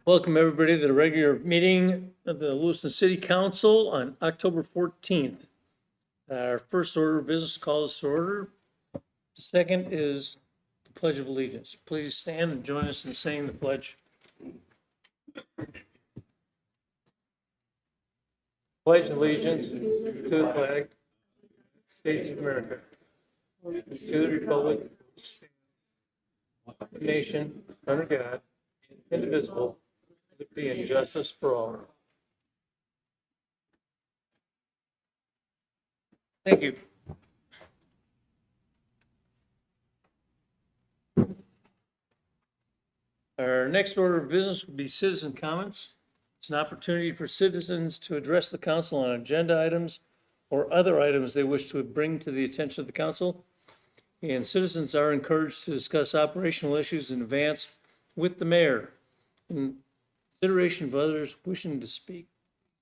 Welcome everybody to the regular meeting of the Lewiston City Council on October 14th. Our first order of business calls to order. Second is the Pledge of Allegiance. Please stand and join us in saying the pledge. Pledge allegiance to the flag of the States of America, and to the republic, one nation, under God, indivisible, with liberty and justice for all. Thank you. Our next order of business would be citizen comments. It's an opportunity for citizens to address the council on agenda items or other items they wish to bring to the attention of the council. And citizens are encouraged to discuss operational issues in advance with the mayor. In consideration of others wishing to speak,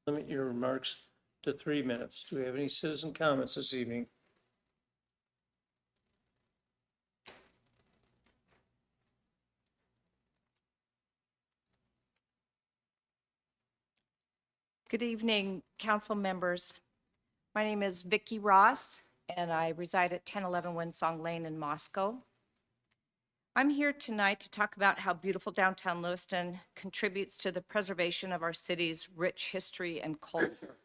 limit your remarks to 3 minutes. Do we have any citizen comments this evening? Good evening, council members. My name is Vicki Ross, and I reside at 1011 Winsong Lane in Moscow. I'm here tonight to talk about how beautiful downtown Lewiston contributes to the preservation of our city's rich history and culture.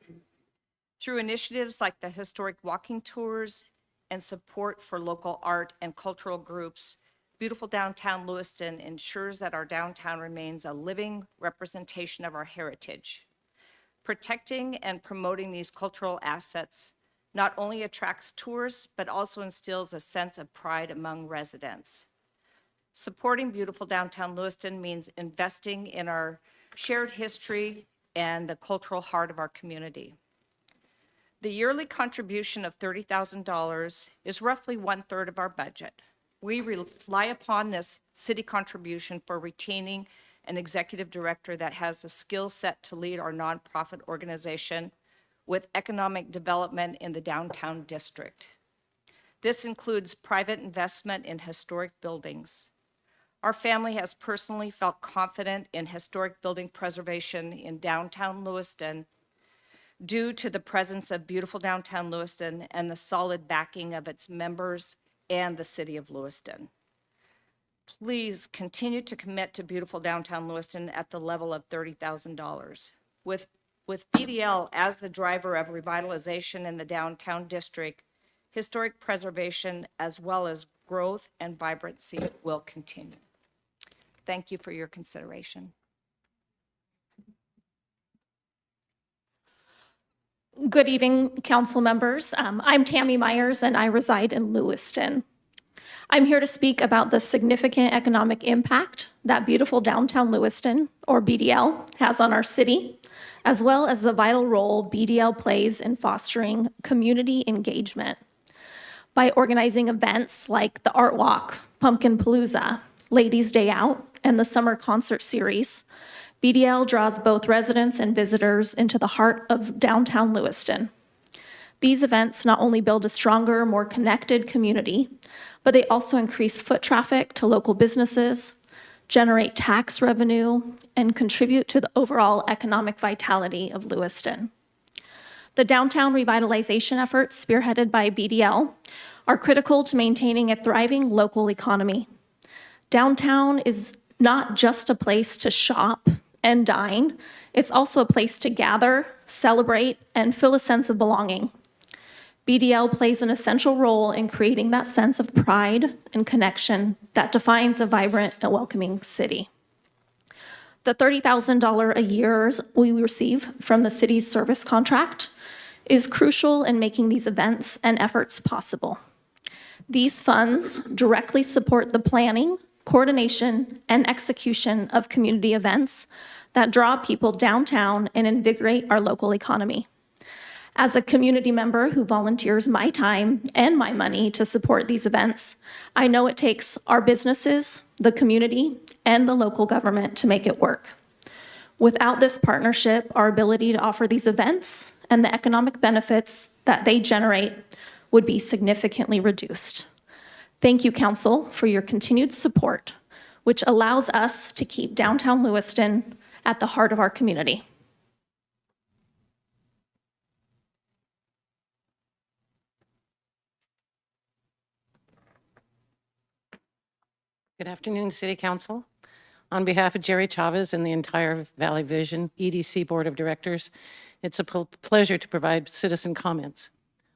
Through initiatives like the historic walking tours and support for local art and cultural groups, beautiful downtown Lewiston ensures that our downtown remains a living representation of our heritage. Protecting and promoting these cultural assets not only attracts tourists, but also instills a sense of pride among residents. Supporting beautiful downtown Lewiston means investing in our shared history and the cultural heart of our community. The yearly contribution of $30,000 is roughly 1/3 of our budget. We rely upon this city contribution for retaining an executive director that has the skill set to lead our nonprofit organization with economic development in the downtown district. This includes private investment in historic buildings. Our family has personally felt confident in historic building preservation in downtown Lewiston due to the presence of beautiful downtown Lewiston and the solid backing of its members and the city of Lewiston. Please continue to commit to beautiful downtown Lewiston at the level of $30,000. With BDL as the driver of revitalization in the downtown district, historic preservation as well as growth and vibrancy will continue. Thank you for your consideration. Good evening, council members. I'm Tammy Myers and I reside in Lewiston. I'm here to speak about the significant economic impact that beautiful downtown Lewiston, or BDL, has on our city, as well as the vital role BDL plays in fostering community engagement. By organizing events like the Art Walk, Pumpkin Palooza, Ladies' Day Out, and the Summer Concert Series, BDL draws both residents and visitors into the heart of downtown Lewiston. These events not only build a stronger, more connected community, but they also increase foot traffic to local businesses, generate tax revenue, and contribute to the overall economic vitality of Lewiston. The downtown revitalization efforts spearheaded by BDL are critical to maintaining a thriving local economy. Downtown is not just a place to shop and dine, it's also a place to gather, celebrate, and feel a sense of belonging. BDL plays an essential role in creating that sense of pride and connection that defines a vibrant and welcoming city. The $30,000 a year we receive from the city's service contract is crucial in making these events and efforts possible. These funds directly support the planning, coordination, and execution of community events that draw people downtown and invigorate our local economy. As a community member who volunteers my time and my money to support these events, I know it takes our businesses, the community, and the local government to make it work. Without this partnership, our ability to offer these events and the economic benefits that they generate would be significantly reduced. Thank you, Council, for your continued support, which allows us to keep downtown Lewiston at the heart of our community. Good afternoon, City Council. On behalf of Jerry Chavez and the entire Valley Vision EDC Board of Directors, it's a pleasure to provide citizen comments.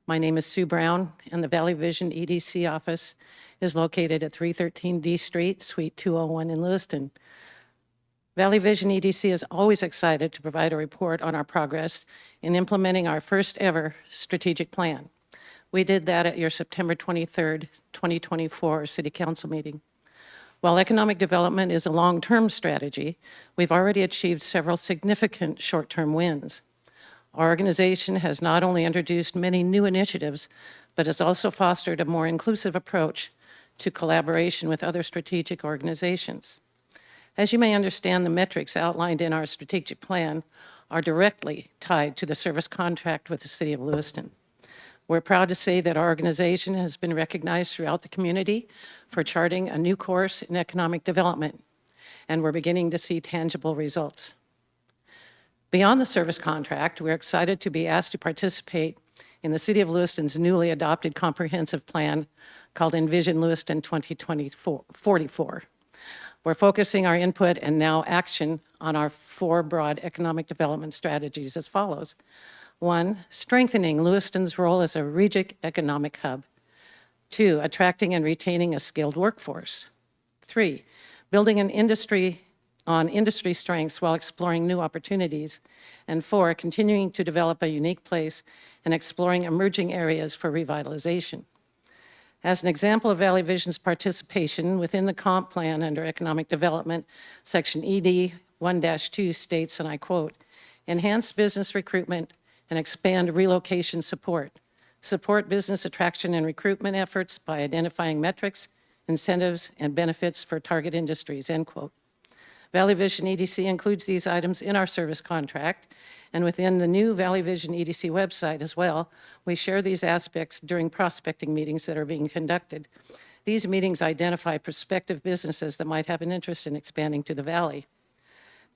My name is Sue Brown, and the Valley Vision EDC office is located at 313 D Street, Suite 201 in Lewiston. Valley Vision EDC is always excited to provide a report on our progress in implementing our first ever strategic plan. We did that at your September 23rd, 2024 City Council meeting. While economic development is a long-term strategy, we've already achieved several significant short-term wins. Our organization has not only introduced many new initiatives, but has also fostered a more inclusive approach to collaboration with other strategic organizations. As you may understand, the metrics outlined in our strategic plan are directly tied to the service contract with the City of Lewiston. We're proud to say that our organization has been recognized throughout the community for charting a new course in economic development, and we're beginning to see tangible results. Beyond the service contract, we're excited to be asked to participate in the City of Lewiston's newly adopted comprehensive plan called Envision Lewiston 2044. We're focusing our input and now action on our 4 broad economic development strategies as follows. 1, strengthening Lewiston's role as a regional economic hub. 2, attracting and retaining a skilled workforce. 3, building an industry on industry strengths while exploring new opportunities. And 4, continuing to develop a unique place and exploring emerging areas for revitalization. As an example of Valley Vision's participation within the comp plan under economic development, section ED 1-2 states, and I quote, enhance business recruitment and expand relocation support. Support business attraction and recruitment efforts by identifying metrics, incentives, and benefits for target industries, end quote. Valley Vision EDC includes these items in our service contract, and within the new Valley Vision EDC website as well, we share these aspects during prospecting meetings that are being conducted. These meetings identify prospective businesses that might have an interest in expanding to the Valley.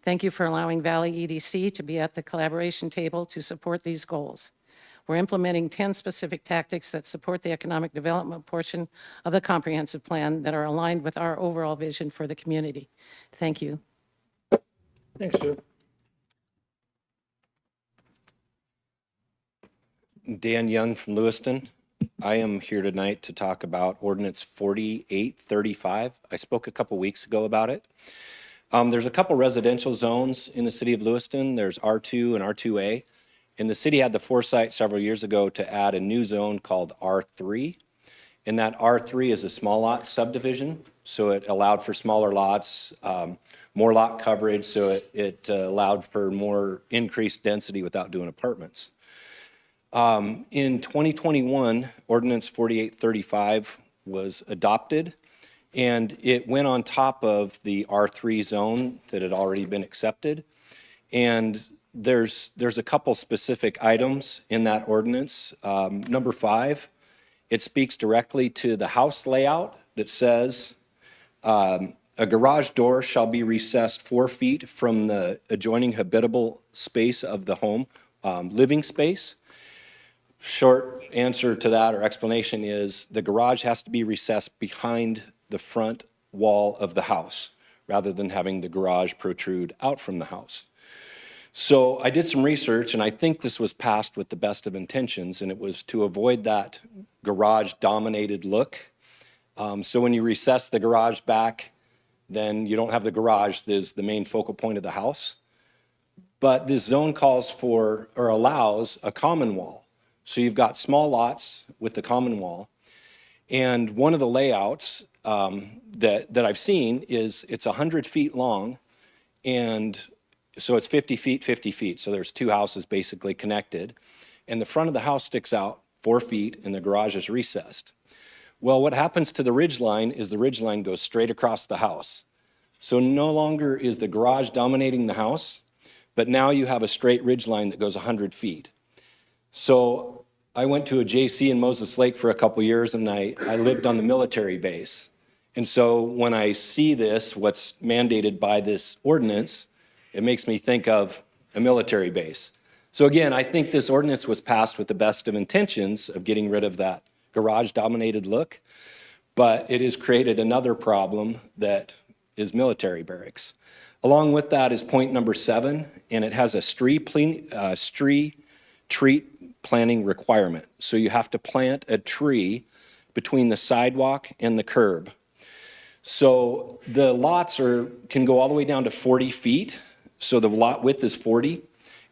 Thank you for allowing Valley EDC to be at the collaboration table to support these goals. We're implementing 10 specific tactics that support the economic development portion of the comprehensive plan that are aligned with our overall vision for the community. Thank you. Thanks, Sue. Dan Young from Lewiston. I am here tonight to talk about Ordinance 4835. I spoke a couple weeks ago about it. There's a couple residential zones in the city of Lewiston. There's R2 and R2A. And the city had the foresight several years ago to add a new zone called R3. And that R3 is a small lot subdivision. So it allowed for smaller lots, more lot coverage. So it allowed for more increased density without doing apartments. In 2021, Ordinance 4835 was adopted. And it went on top of the R3 zone that had already been accepted. And there's a couple specific items in that ordinance. Number 5, it speaks directly to the house layout that says a garage door shall be recessed 4 feet from the adjoining habitable space of the home, living space. Short answer to that or explanation is the garage has to be recessed behind the front wall of the house rather than having the garage protrude out from the house. So I did some research, and I think this was passed with the best of intentions, and it was to avoid that garage-dominated look. So when you recess the garage back, then you don't have the garage as the main focal point of the house. But this zone calls for or allows a common wall. So you've got small lots with the common wall. And one of the layouts that I've seen is it's 100 feet long, and so it's 50 feet, 50 feet. So there's 2 houses basically connected. And the front of the house sticks out 4 feet, and the garage is recessed. Well, what happens to the ridge line is the ridge line goes straight across the house. So no longer is the garage dominating the house, but now you have a straight ridge line that goes 100 feet. So I went to a JC in Moses Lake for a couple years, and I lived on the military base. And so when I see this, what's mandated by this ordinance, it makes me think of a military base. So again, I think this ordinance was passed with the best of intentions of getting rid of that garage-dominated look, but it has created another problem that is military barracks. Along with that is point number 7, and it has a street treat planting requirement. So you have to plant a tree between the sidewalk and the curb. So the lots can go all the way down to 40 feet. So the lot width is 40.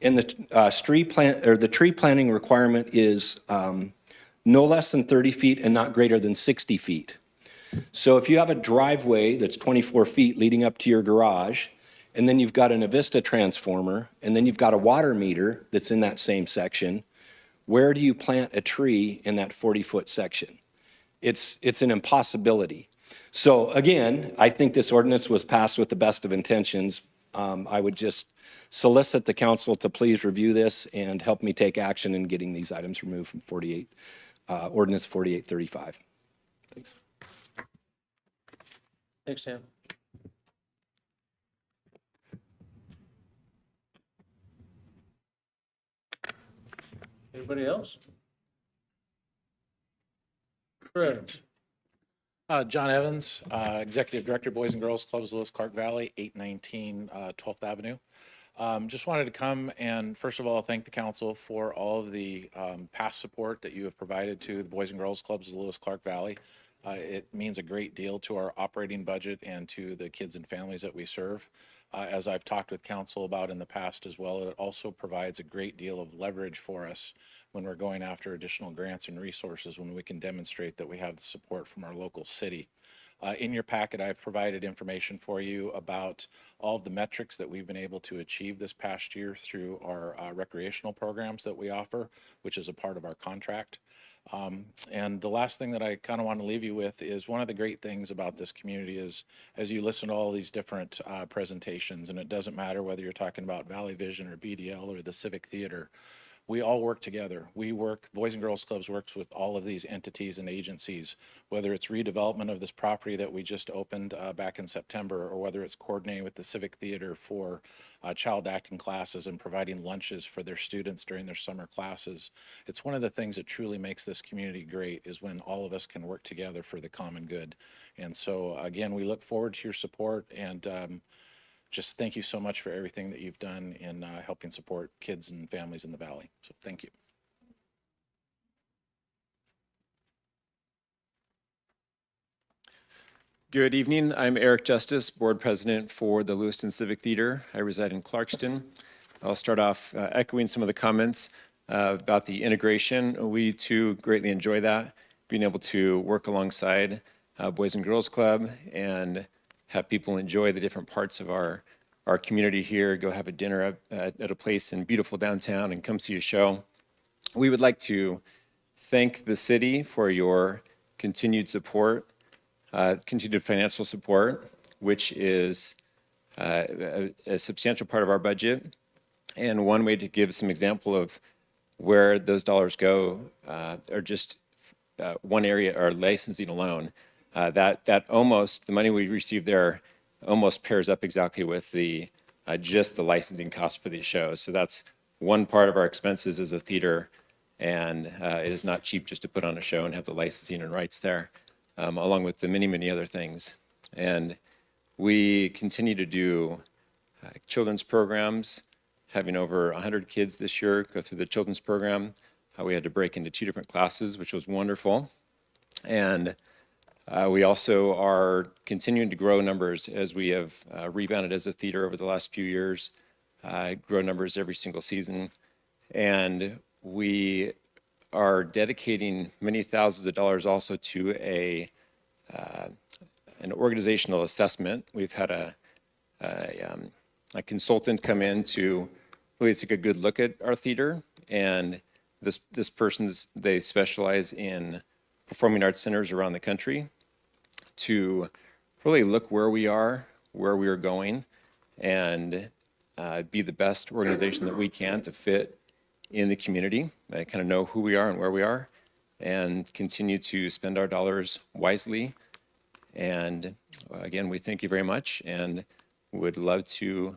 And the tree planting requirement is no less than 30 feet and not greater than 60 feet. So if you have a driveway that's 24 feet leading up to your garage, and then you've got an Avista transformer, and then you've got a water meter that's in that same section, where do you plant a tree in that 40-foot section? It's an impossibility. So again, I think this ordinance was passed with the best of intentions. I would just solicit the council to please review this and help me take action in getting these items removed from ordinance 4835. Thanks. Thanks, Sam. Anybody else? Fred? John Evans, Executive Director, Boys and Girls Clubs, Lewis Clark Valley, 819 12th Avenue. Just wanted to come and first of all, thank the council for all of the past support that you have provided to the Boys and Girls Clubs of Lewis Clark Valley. It means a great deal to our operating budget and to the kids and families that we serve. As I've talked with council about in the past as well, it also provides a great deal of leverage for us when we're going after additional grants and resources, when we can demonstrate that we have the support from our local city. In your packet, I've provided information for you about all of the metrics that we've been able to achieve this past year through our recreational programs that we offer, which is a part of our contract. And the last thing that I kind of want to leave you with is one of the great things about this community is as you listen to all these different presentations, and it doesn't matter whether you're talking about Valley Vision or BDL or the Civic Theater, we all work together. Boys and Girls Clubs works with all of these entities and agencies, whether it's redevelopment of this property that we just opened back in September, or whether it's coordinating with the Civic Theater for child acting classes and providing lunches for their students during their summer classes. It's one of the things that truly makes this community great is when all of us can work together for the common good. And so again, we look forward to your support and just thank you so much for everything that you've done in helping support kids and families in the Valley. So thank you. Good evening. I'm Eric Justice, Board President for the Lewiston Civic Theater. I reside in Clarkston. I'll start off echoing some of the comments about the integration. We too greatly enjoy that, being able to work alongside Boys and Girls Club and have people enjoy the different parts of our community here, go have a dinner at a place in beautiful downtown and come see a show. We would like to thank the city for your continued support, continued financial support, which is a substantial part of our budget. And one way to give some example of where those dollars go are just one area, our licensing alone. That almost, the money we receive there almost pairs up exactly with the just the licensing cost for these shows. So that's one part of our expenses as a theater, and it is not cheap just to put on a show and have the licensing and rights there, along with the many, many other things. And we continue to do children's programs, having over 100 kids this year go through the children's program. We had to break into 2 different classes, which was wonderful. And we also are continuing to grow numbers as we have rebounded as a theater over the last few years, grow numbers every single season. And we are dedicating many thousands of dollars also to an organizational assessment. We've had a consultant come in to really take a good look at our theater. And this person's, they specialize in performing arts centers around the country to really look where we are going, and be the best organization that we can to fit in the community, kind of know who we are and where we are, and continue to spend our dollars wisely. And again, we thank you very much and would love to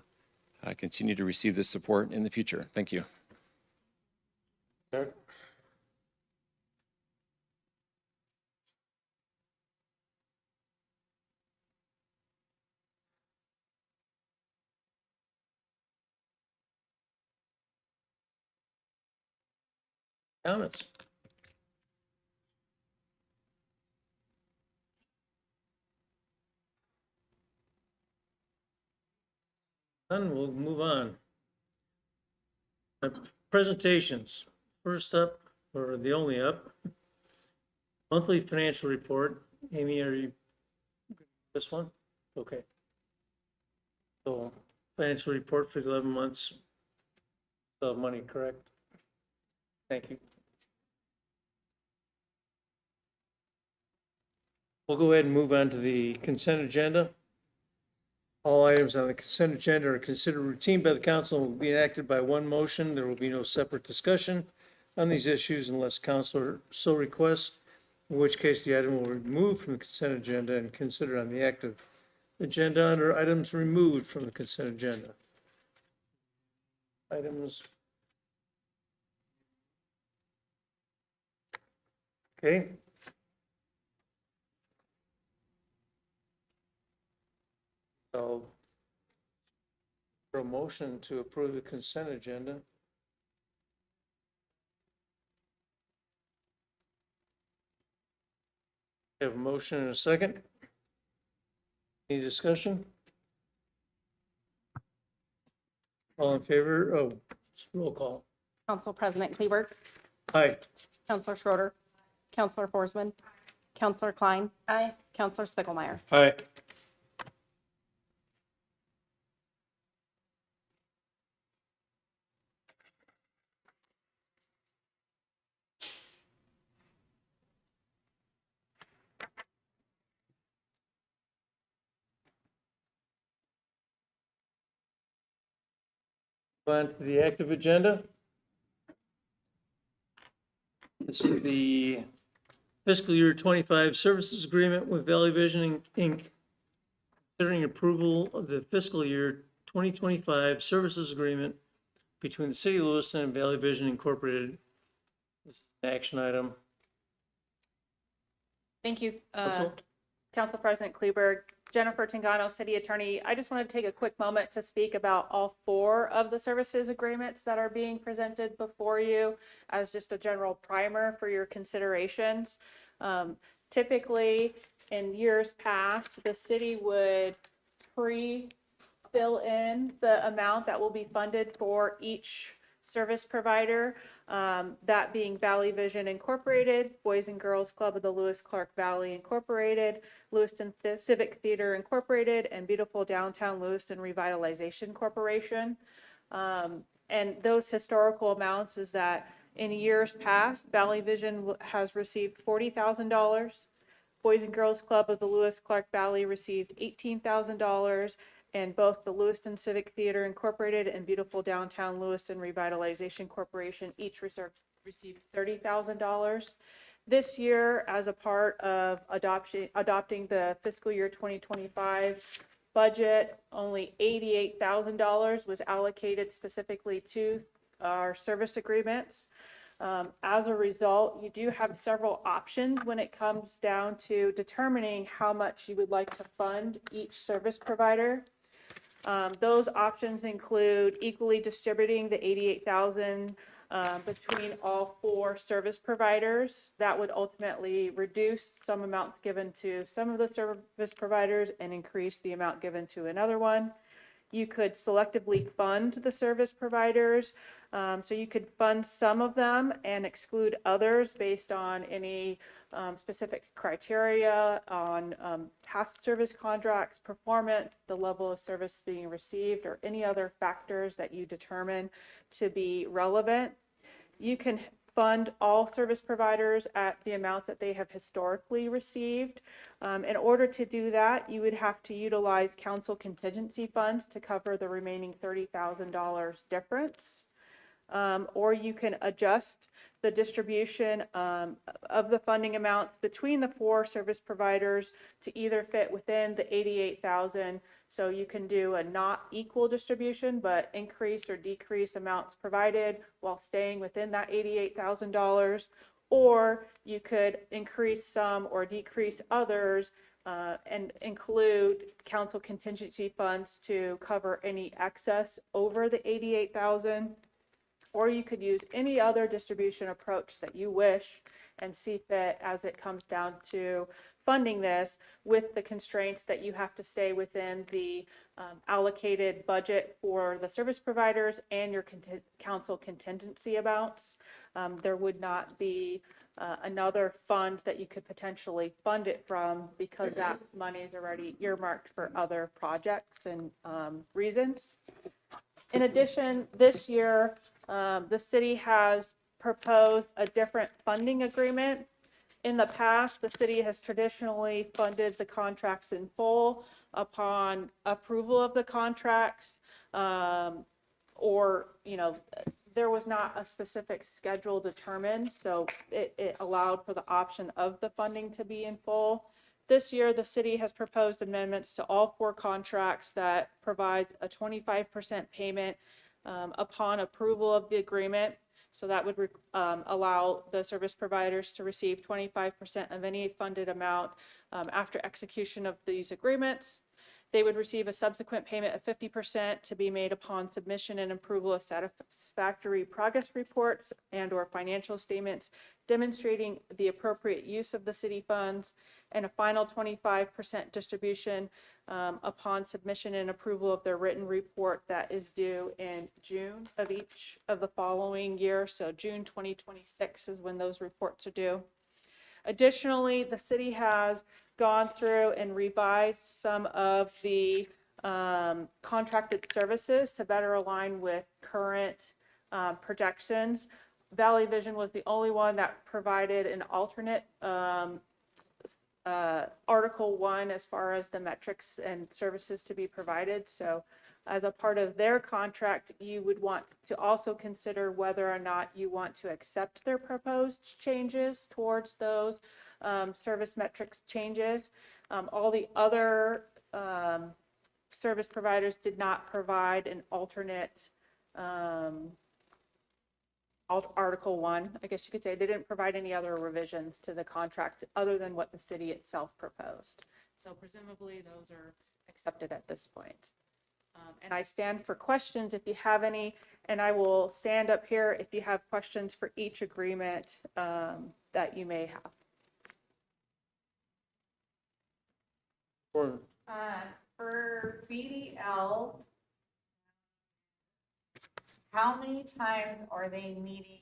continue to receive this support in the future. Thank you. Eric? Comments? None, we'll move on. Presentations. First up, or the only up, monthly financial report. Amy, are you this one? Okay. So financial report for 11 months of money, correct? Thank you. We'll go ahead and move on to the consent agenda. All items on the consent agenda are considered routine by the council and will be enacted by one motion. There will be no separate discussion on these issues unless council so requests, in which case the item will be removed from the consent agenda and considered on the active agenda under items removed from the consent agenda. Items. Okay. So, for a motion to approve the consent agenda. Have a motion and a second. Any discussion? All in favor? Oh, roll call. Council President Kleber, Aye. Councilor Schroeder, Councilor Forsman, Councilor Klein. Aye. Councilor Spiegelmeier. Aye. On to the active agenda. This is the fiscal year 25 services agreement with Valley Vision Inc. Considering approval of the fiscal year 2025 services agreement between the city of Lewiston and Valley Vision Incorporated. This is an action item. Thank you, Council? Council President Kleberg. Jennifer Tangano, City Attorney. I just wanted to take a quick moment to speak about all 4 of the services agreements that are being presented before you as just a general primer for your considerations. Typically, in years past, the city would fill in the amount that will be funded for each service provider, that being Valley Vision Incorporated, Boys and Girls Club of the Lewis Clark Valley Incorporated, Lewiston Civic Theater Incorporated, and Beautiful Downtown Lewiston Revitalization Corporation. And those historical amounts is that in years past, Valley Vision has received $40,000. Boys and Girls Club of the Lewis Clark Valley received $18,000. And both the Lewiston Civic Theater Incorporated and Beautiful Downtown Lewiston Revitalization Corporation each received $30,000. This year, as a part of adopting the fiscal year 2025 budget, only $88,000 was allocated specifically to our service agreements. As a result, you do have several options when it comes down to determining how much you would like to fund each service provider. Those options include equally distributing the $88,000 between all 4 service providers. That would ultimately reduce some amounts given to some of the service providers and increase the amount given to another one. You could selectively fund the service providers. So you could fund some of them and exclude others based on any specific criteria on past service contracts, performance, the level of service being received, or any other factors that you determine to be relevant. You can fund all service providers at the amounts that they have historically received. In order to do that, you would have to utilize council contingency funds to cover the remaining $30,000 difference. Or you can adjust the distribution of the funding amounts between the 4 service providers to either fit within the $88,000 So you can do a not equal distribution, but increase or decrease amounts provided while staying within that $88,000. Or you could increase some or decrease others and include council contingency funds to cover any excess over the 88,000. Or you could use any other distribution approach that you wish and see fit as it comes down to funding this, with the constraints that you have to stay within the allocated budget for the service providers and your council contingency amounts. There would not be another fund that you could potentially fund it from, because that money is already earmarked for other projects and reasons. In addition, this year, the city has proposed a different funding agreement. In the past, the city has traditionally funded the contracts in full upon approval of the contracts, or, there was not a specific schedule determined, so it allowed for the option of the funding to be in full. This year, the city has proposed amendments to all 4 contracts that provides a 25% payment upon approval of the agreement. So that would allow the service providers to receive 25% of any funded amount after execution of these agreements. They would receive a subsequent payment of 50% to be made upon submission and approval of satisfactory progress reports and/or financial statements demonstrating the appropriate use of the city funds, and a final 25% distribution upon submission and approval of their written report that is due in June of each of the following year. So June 2026 is when those reports are due. Additionally, the city has gone through and revised some of the contracted services to better align with current projections. Valley Vision was the only one that provided an alternate Article 1 as far as the metrics and services to be provided. So as a part of their contract, you would want to also consider whether or not you want to accept their proposed changes towards those service metrics changes. All the other service providers did not provide an alternate Article 1, I guess you could say. They didn't provide any other revisions to the contract other than what the city itself proposed. So presumably those are accepted at this point. And I stand for questions if you have any, and I will stand up here if you have questions for each agreement that you may have. For BDL, how many times are they meeting?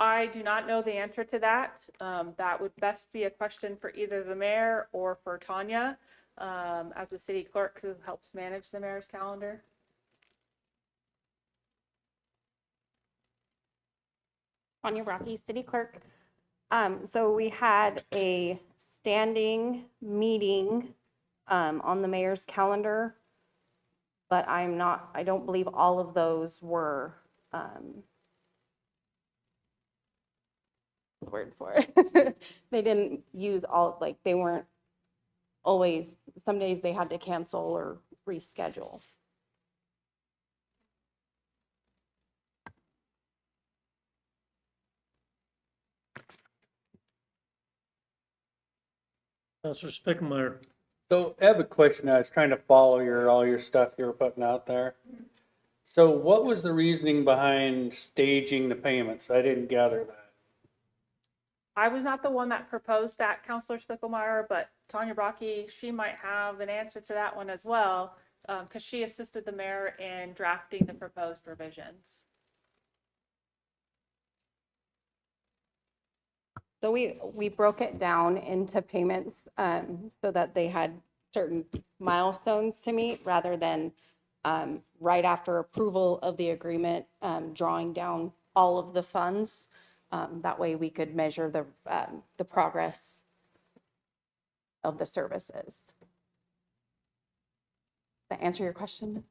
I do not know the answer to that. That would best be a question for either the mayor or for Tanya, as the city clerk who helps manage the mayor's calendar. Tanya Rocky, city clerk. So we had a standing meeting on the mayor's calendar, but I don't believe all of those were the word for it. They didn't use all, like, they weren't always, some days they had to cancel or reschedule. Counselor Spickmeyer. So I have a question. I was trying to follow all your stuff you were putting out there. So what was the reasoning behind staging the payments? I didn't gather that. I was not the one that proposed that, Counselor Spickmeyer, but Tanya Rocky, she might have an answer to that one as well, because she assisted the mayor in drafting the proposed revisions. So we broke it down into payments so that they had certain milestones to meet rather than right after approval of the agreement, drawing down all of the funds. That way we could measure the progress of the services. Does that answer your question?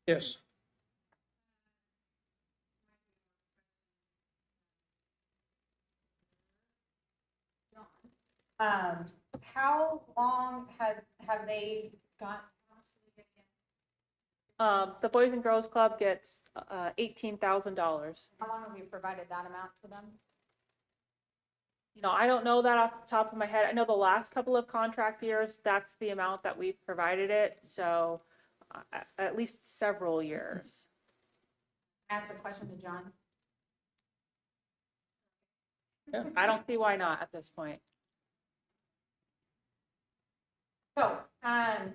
Yes. How long have they got? The Boys and Girls Club gets $18,000. How long have you provided that amount to them? You know, I don't know that off the top of my head. I know the last couple of contract years, that's the amount that we've provided it. So at least several years. Ask the question to John. I don't see why not at this point. So,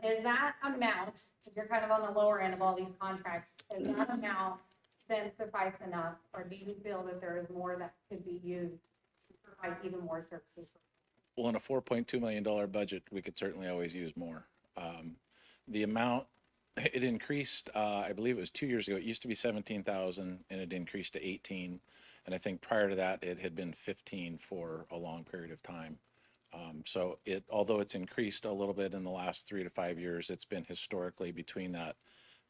is that amount, if you're kind of on the lower end of all these contracts, is that amount then suffice enough? Or do you feel that there is more that could be used to provide even more services? Well, in a $4.2 million budget, we could certainly always use more. The amount, it increased, I believe it was 2 years ago. It used to be 17,000 and it increased to 18. And I think prior to that, it had been 15 for a long period of time. So although it's increased a little bit in the last 3 to 5 years, it's been historically between that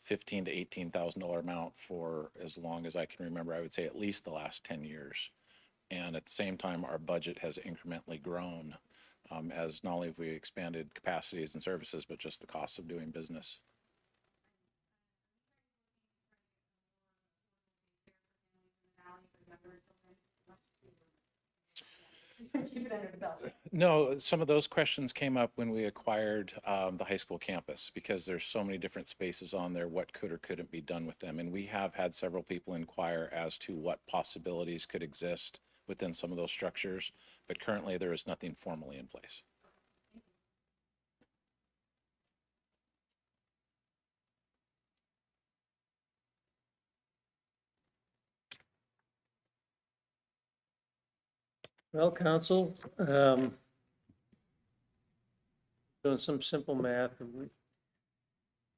$15,000 to $18,000 amount for as long as I can remember. I would say at least the last 10 years. And at the same time, our budget has incrementally grown as not only have we expanded capacities and services, but just the cost of doing business. Keep it under the belt. No, some of those questions came up when we acquired the high school campus because there's so many different spaces on there, what could or couldn't be done with them. And we have had several people inquire as to what possibilities could exist within some of those structures, but currently there is nothing formally in place. Well, council, doing some simple math, and we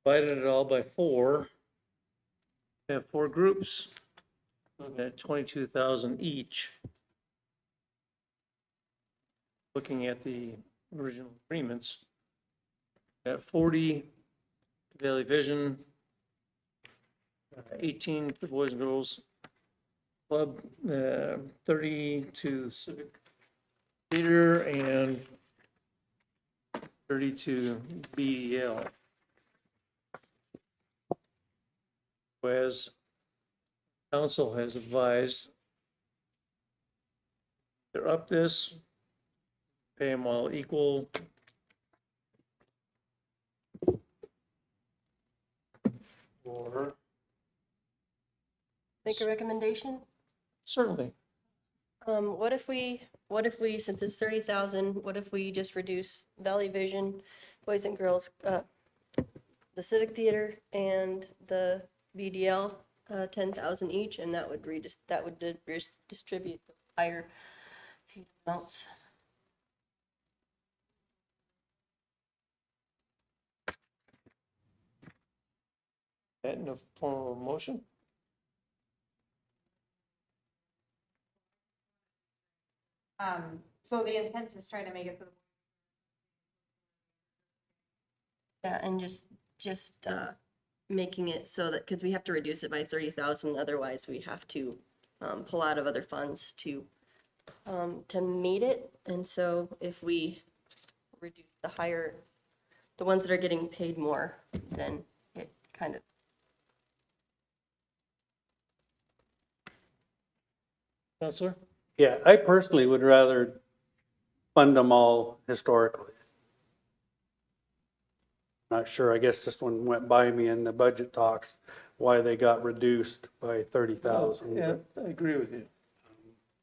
divided it all by 4. We have 4 groups, at 22,000 each. Looking at the original agreements, at 40 Valley Vision, 18 for Boys and Girls Club, 30 to Civic Theater, and 30 to BDL. Whereas council has advised they're up this, pay them all equal. Or Make a recommendation? certainly, What if we, since it's 30,000, what if we just reduce Valley Vision, Boys and Girls, the Civic Theater and the VDL, 10,000 each, and that would distribute the higher amounts. that in the form of a motion. So the intent is trying to make it so. Yeah, and just making it so that, because we have to reduce it by 30,000, otherwise we have to pull out of other funds to meet it. And so if we reduce the ones that are getting paid more, then it kind of. Counselor? Yeah, I personally would rather fund them all historically. Not sure, I guess this one went by me in the budget talks, why they got reduced by 30,000. Yeah, I agree with you.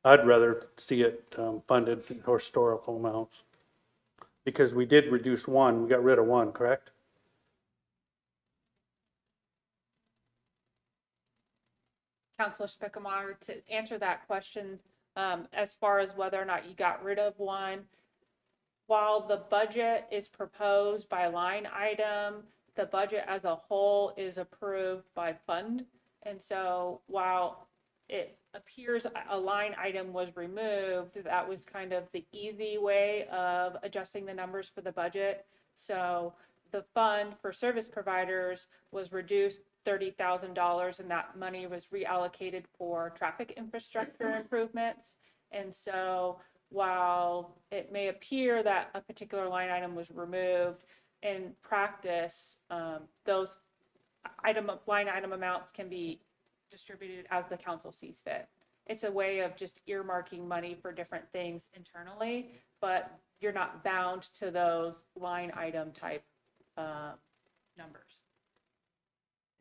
I'd rather see it funded in historical amounts. Because we did reduce one, we got rid of one, correct? Counselor Spickelmeyer, to answer that question, as far as whether or not you got rid of one, while the budget is proposed by line item, the budget as a whole is approved by fund. And so while it appears a line item was removed, that was kind of the easy way of adjusting the numbers for the budget. So the fund for service providers was reduced $30,000, and that money was reallocated for traffic infrastructure improvements. And so while it may appear that a particular line item was removed, in practice, those line item amounts can be distributed as the council sees fit. It's a way of just earmarking money for different things internally, but you're not bound to those line item type numbers.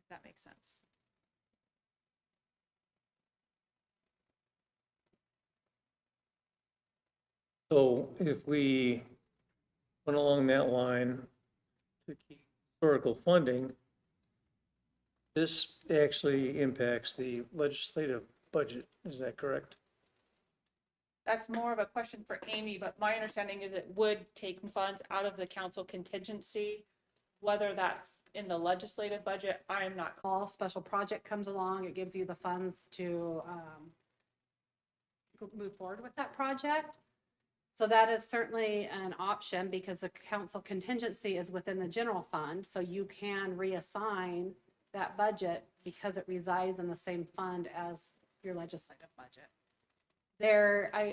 If that makes sense. So if we went along that line to keep historical funding, this actually impacts the legislative budget. Is that correct? That's more of a question for Amy, but my understanding is it would take funds out of the council contingency, whether that's in the legislative budget, I am not. Call, special project comes along, it gives you the funds to move forward with that project. So that is certainly an option because the council contingency is within the general fund, so you can reassign that budget because it resides in the same fund as your legislative budget.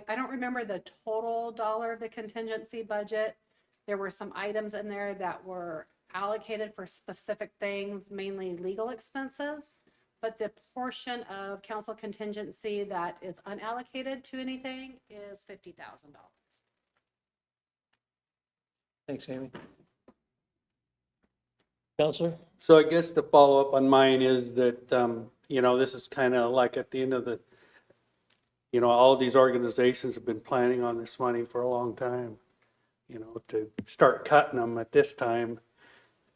I don't remember the total dollar of the contingency budget. There were some items in there that were allocated for specific things, mainly legal expenses. But the portion of council contingency that is unallocated to anything is $50,000. Thanks, Amy. Counselor? So I guess the follow-up on mine is that, this is kind of like at the end of the, all these organizations have been planning on this money for a long time. To start cutting them at this time,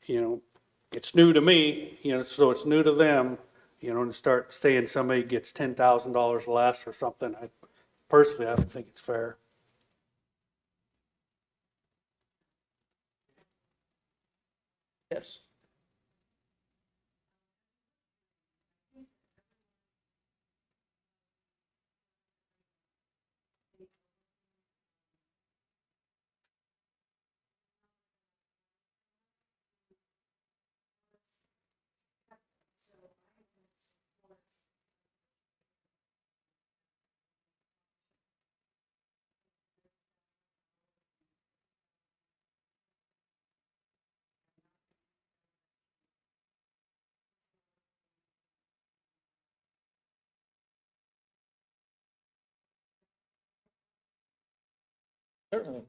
it's new to me, so it's new to them, to start saying somebody gets $10,000 less or something. I don't think it's fair. Yes. Certainly.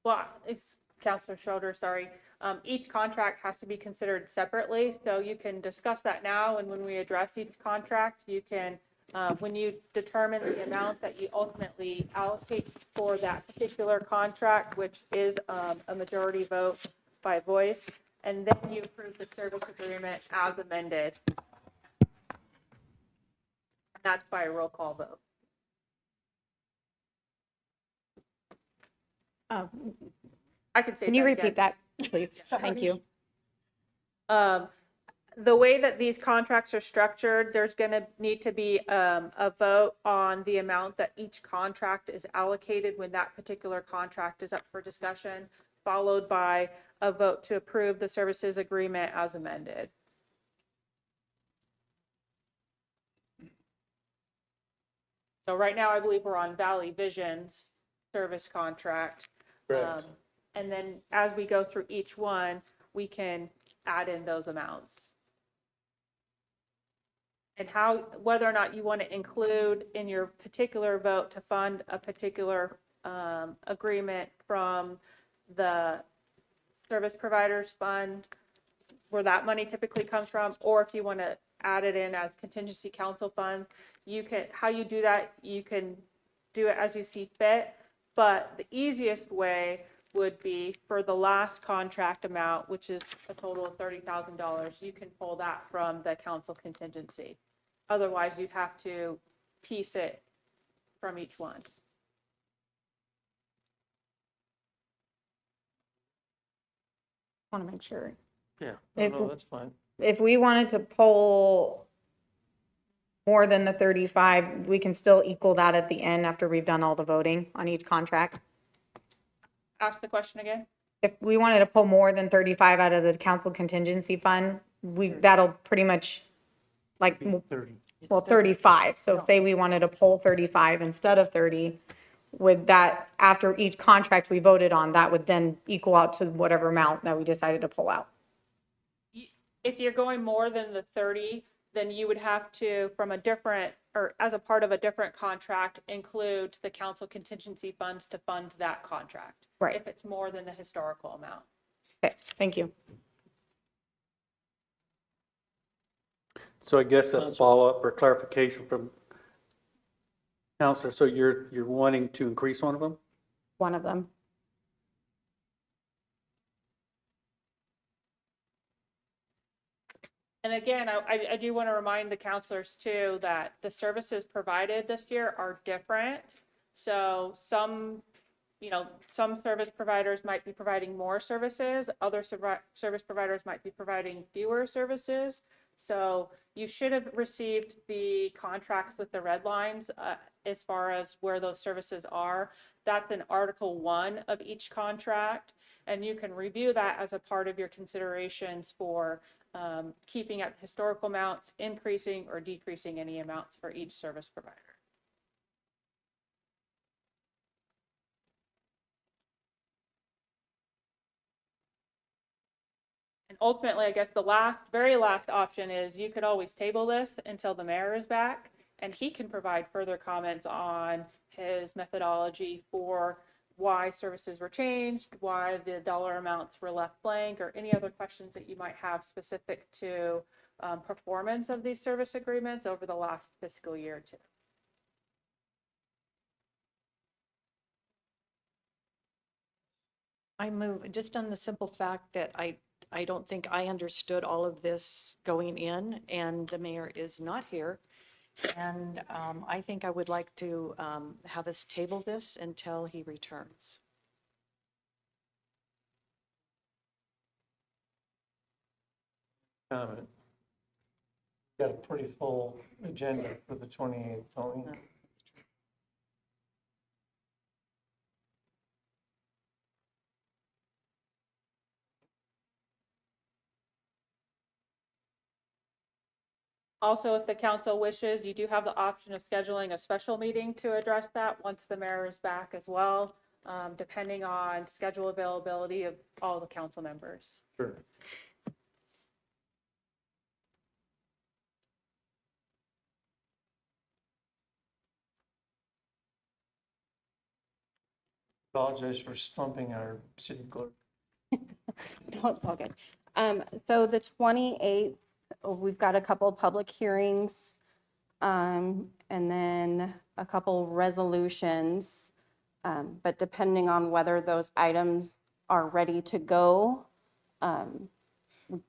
Well, it's Counselor Schroeder, sorry. Each contract has to be considered separately, so you can discuss that now, and when we address each contract, you can, when you determine the amount that you ultimately allocate for that particular contract, which is a majority vote by voice, and then you approve the service agreement as amended. And that's by a roll call vote. I can say Can you that repeat again. that, please? Thank you. The way that these contracts are structured, there's going to need to be a vote on the amount that each contract is allocated when that particular contract is up for discussion, followed by a vote to approve the services agreement as amended. So right now, I believe we're on Valley Vision's service contract. Correct. And then as we go through each one, we can add in those amounts. And whether or not you want to include in your particular vote to fund a particular agreement from the service providers fund, where that money typically comes from, or if you want to add it in as contingency council funds, how you do that, you can do it as you see fit. But the easiest way would be for the last contract amount, which is a total of $30,000, you can pull that from the council contingency. Otherwise, you'd have to piece it from each one. Want to make sure. Yeah, If- no, that's fine. If we wanted to pull more than the 35, we can still equal that at the end after we've done all the voting on each contract. Ask the question again. If we wanted to pull more than 35 out of the council contingency fund, that'll pretty much like, 30. well, 35. So say we wanted to pull 35 instead of 30, would that, after each contract we voted on, that would then equal out to whatever amount that we decided to pull out? If you're going more than the 30, then you would have to, from a different, or as a part of a different contract, include the council contingency funds to fund that contract. Right. If it's more than the historical amount. Okay, thank you. So I guess a follow-up or clarification from Counselor, so you're wanting to increase one of them? One of them. And again, I do want to remind the counselors too, that the services provided this year are different. So some service providers might be providing more services, other service providers might be providing fewer services. So you should have received the contracts with the red lines as far as where those services are. That's in Article 1 of each contract, and you can review that as a part of your considerations for keeping at historical amounts, increasing or decreasing any amounts for each service provider. And ultimately, I guess the very last option is you could always table this until the mayor is back, and he can provide further comments on his methodology for why services were changed, why the dollar amounts were left blank, or any other questions that you might have specific to performance of these service agreements over the last fiscal year too. I move, just on the simple fact that I don't think I understood all of this going in, and the mayor is not here. And I think I would like to have us table this until he returns. Comment. Got a pretty full agenda for the 28th, don't we? Also, if the council wishes, you do have the option of scheduling a special meeting to address that once the mayor is back as well, depending on schedule availability of all the council members. Sure. Apologize for stumping our city clerk. No, it's all good. So the 28th, we've got a couple of public hearings, and then a couple resolutions. But depending on whether those items are ready to go, we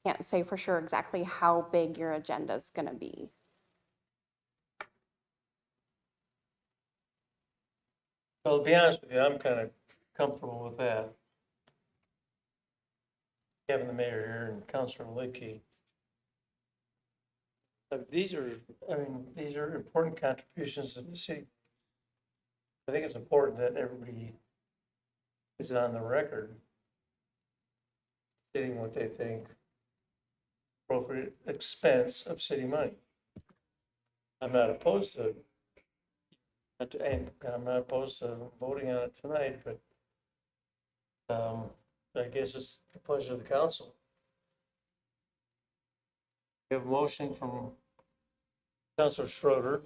can't say for sure exactly how big your agenda is going to be. Well, to be honest with you, I'm kind of comfortable with that. Having the mayor here and Councilor Lidkey. But these are important contributions to the city. I think it's important that everybody is on the record stating what they think appropriate expense of city money. I'm not opposed to, and I'm not opposed to voting on it tonight, but I guess it's the pleasure of the council. We have a motion from Councilor Schroeder.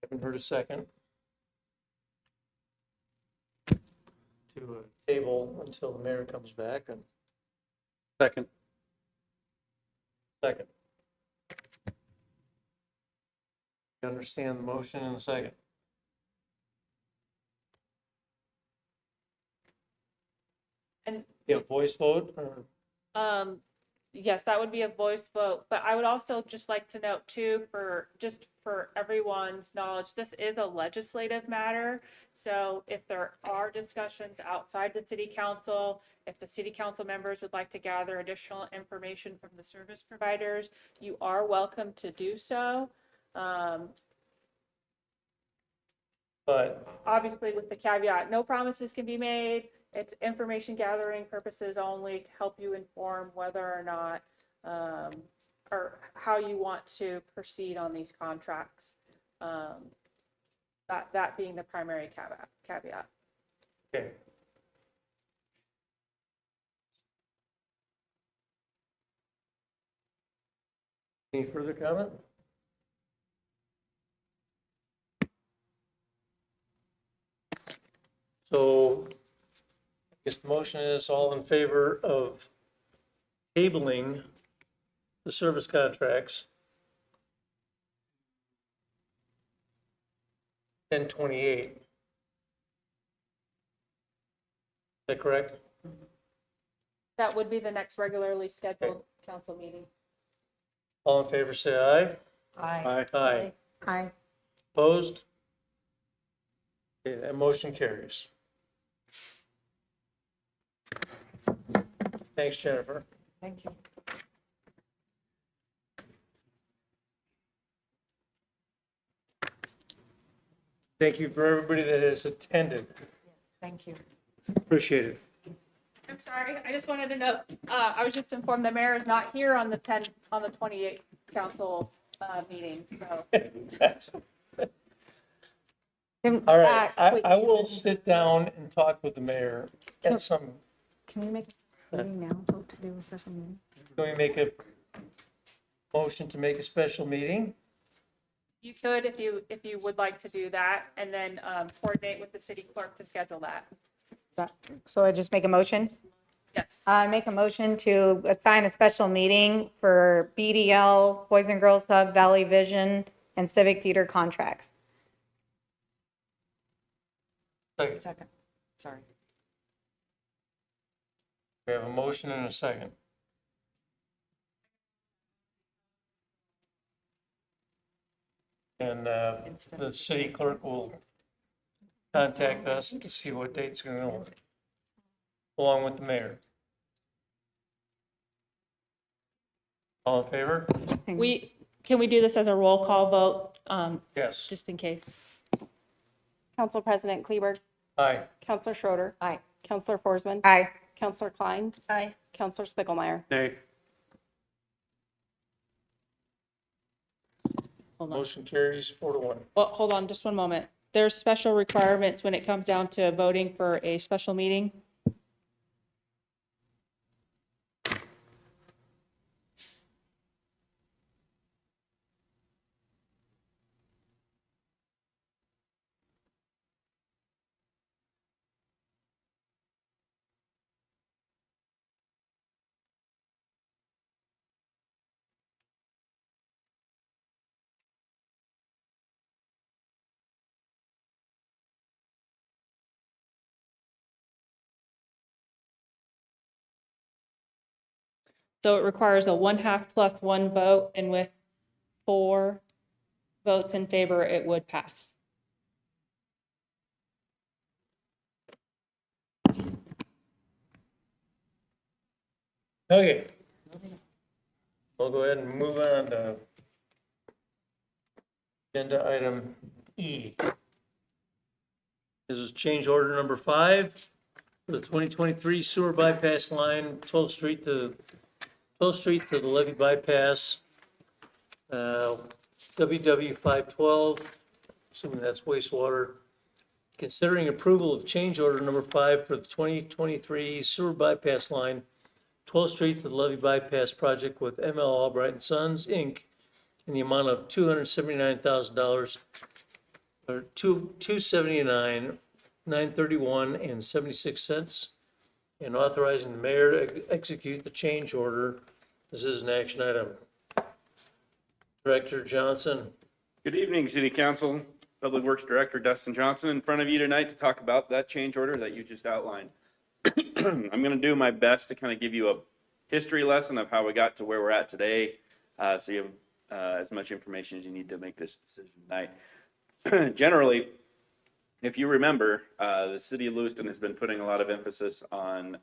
Haven't heard a second. To table until the mayor comes back. And Second. second. You understand the motion in a second? And You have voice vote or? yes, that would be a voice vote, but I would also just like to note too, for everyone's knowledge, this is a legislative matter. So if there are discussions outside the city council, if the city council members would like to gather additional information from the service providers, you are welcome to do so. But Obviously with the caveat, no promises can be made. It's information gathering purposes only to help you inform whether or not, or how you want to proceed on these contracts. that being the primary caveat. Okay. Any further comment? So I guess the motion is all in favor of tabling the service contracts 10/28. Is that correct? That would be the next regularly scheduled council meeting. All in favor, say aye. Aye. Aye. Aye. Opposed? Okay, that motion carries. Thanks, Jennifer. Thank you. Thank you for everybody that has attended. Thank you. Appreciate it. I'm sorry, I just wanted to know, I was just informed the mayor is not here on the 28th council meeting, so. All right, I will sit down and talk with the mayor at some, Can we make a meeting now to do a special meeting? can we make a motion to make a special meeting? You could, if you would like to do that, and then coordinate with the city clerk to schedule that. So I just make a motion? Yes. I make a motion to assign a special meeting for BDL, Boys and Girls Club, Valley Vision, and Civic Theater contracts. Second. Second, sorry. We have a motion and a second. And the city clerk will contact us to see what date's going on, along with the mayor. All in favor? Can we do this as a roll call vote, Yes. just in case? Council President Kleberg, Aye. Counselor Schroeder, Aye. Counselor Forsman, Aye. Counselor Klein, Aye. Counselor Spiegelmeier. Nay. Hold on. Motion carries 4-1. Well, hold on just one moment. There's special requirements when it comes down to voting for a special meeting. So it requires a 1/2 plus 1 vote, and with 4 votes in favor, it would pass. Okay. We'll go ahead and move on to agenda item E. This is change order number 5 for the 2023 sewer bypass line, 12th Street to the levee bypass, WW 512, assuming that's wastewater. Considering approval of change order number 5 for the 2023 sewer bypass line, 12th Street to the levee bypass project with ML Albright and Sons, Inc., in the amount of $279,000, or $279,931.76, and authorizing the mayor to execute the change order. This is an action item. Director Johnson. Good evening, City Council. Public Works Director Dustin Johnson in front of you tonight to talk about that change order that you just outlined. I'm going to do my best to kind of give you a history lesson of how we got to where we're at today, so you have as much information as you need to make this decision tonight. Generally, if you remember, the city of Lewiston has been putting a lot of emphasis on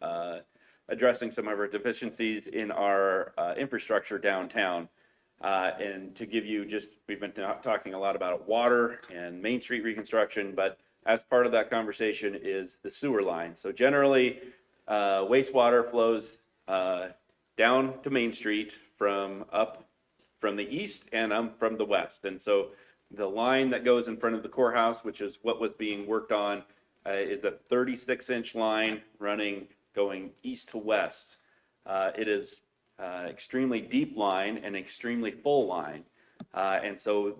addressing some of our deficiencies in our infrastructure downtown. And to give you just, we've been talking a lot about water and Main Street reconstruction, but as part of that conversation is the sewer line. So generally, wastewater flows down to Main Street from the east and from the west. And so The line that goes in front of the courthouse, which is what was being worked on, is a 36-inch line going east to west. It is extremely deep line and extremely full line. And so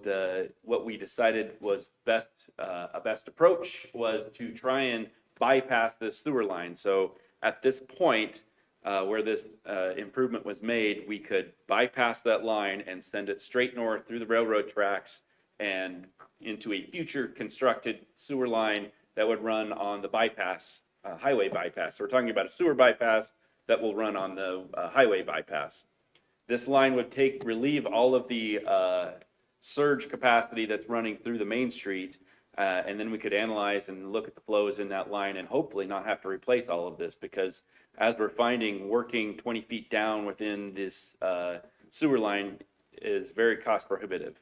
what we decided was a best approach was to try and bypass this sewer line. So at this point, where this improvement was made, we could bypass that line and send it straight north through the railroad tracks and into a future constructed sewer line that would run on the bypass, highway bypass. So we're talking about a sewer bypass that will run on the highway bypass. This line would relieve all of the surge capacity that's running through the main street, and then we could analyze and look at the flows in that line and hopefully not have to replace all of this, because as we're finding, working 20 feet down within this sewer line is very cost prohibitive.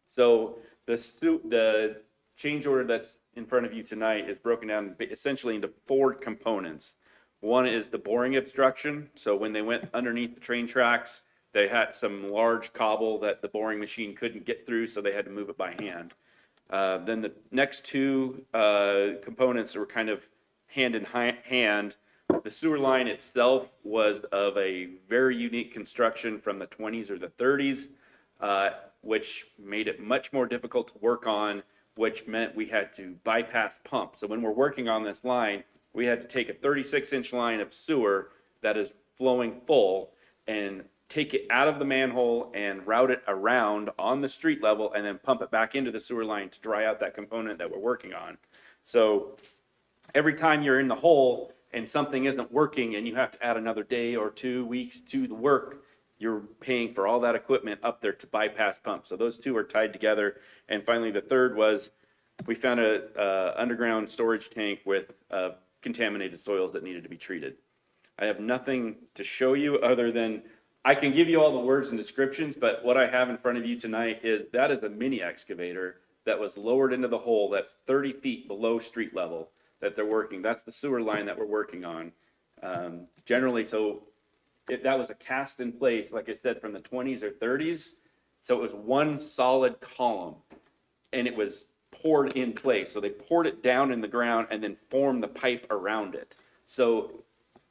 So the change order that's in front of you tonight is broken down essentially into 4 components. One is the boring obstruction. So when they went underneath the train tracks, they had some large cobble that the boring machine couldn't get through, so they had to move it by hand. Then the next 2 components were kind of hand in hand. The sewer line itself was of a very unique construction from the 20s or the 30s, which made it much more difficult to work on, which meant we had to bypass pumps. So when we're working on this line, we had to take a 36-inch line of sewer that is flowing full and take it out of the manhole and route it around on the street level and then pump it back into the sewer line to dry out that component that we're working on. So every time you're in the hole and something isn't working and you have to add another day or 2 weeks to the work, you're paying for all that equipment up there to bypass pumps. So those 2 are tied together. And finally, the third was we found a underground storage tank with contaminated soils that needed to be treated. I have nothing to show you other than I can give you all the words and descriptions, but what I have in front of you tonight is that is a mini excavator that was lowered into the hole that's 30 feet below street level that they're working. That's the sewer line that we're working on. Generally, so that was a cast in place, like I said, from the 20s or 30s. So it was one solid column and it was poured in place. So they poured it down in the ground and then formed the pipe around it. So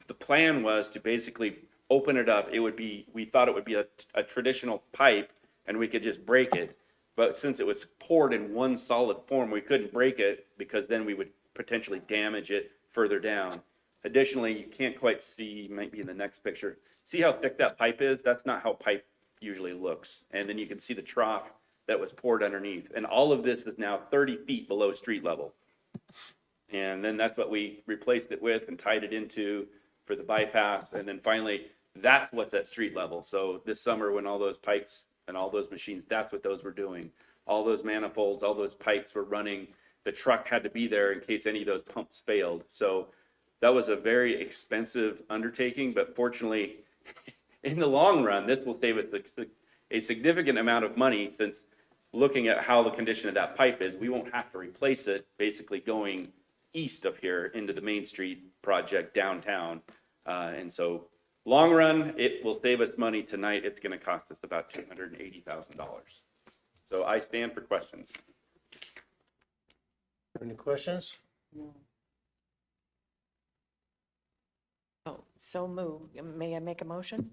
the plan was to basically open it up. We thought it would be a traditional pipe and we could just break it. But since it was poured in one solid form, we couldn't break it because then we would potentially damage it further down. Additionally, you can't quite see, might be in the next picture. See how thick that pipe is? That's not how pipe usually looks. And then you can see the trough that was poured underneath. And all of this is now 30 feet below street level. And then that's what we replaced it with and tied it into for the bypass. And then finally, that's what's at street level. So this summer when all those pipes and all those machines, that's what those were doing. All those manifolds, all those pipes were running. The truck had to be there in case any of those pumps failed. So that was a very expensive undertaking, but fortunately, in the long run, this will save us a significant amount of money, since looking at how the condition of that pipe is, we won't have to replace it basically going east of here into the Main Street project downtown. And so long run, it will save us money. Tonight, it's going to cost us about $280,000. So I stand for questions. Any questions? Oh, so move. May I make a motion?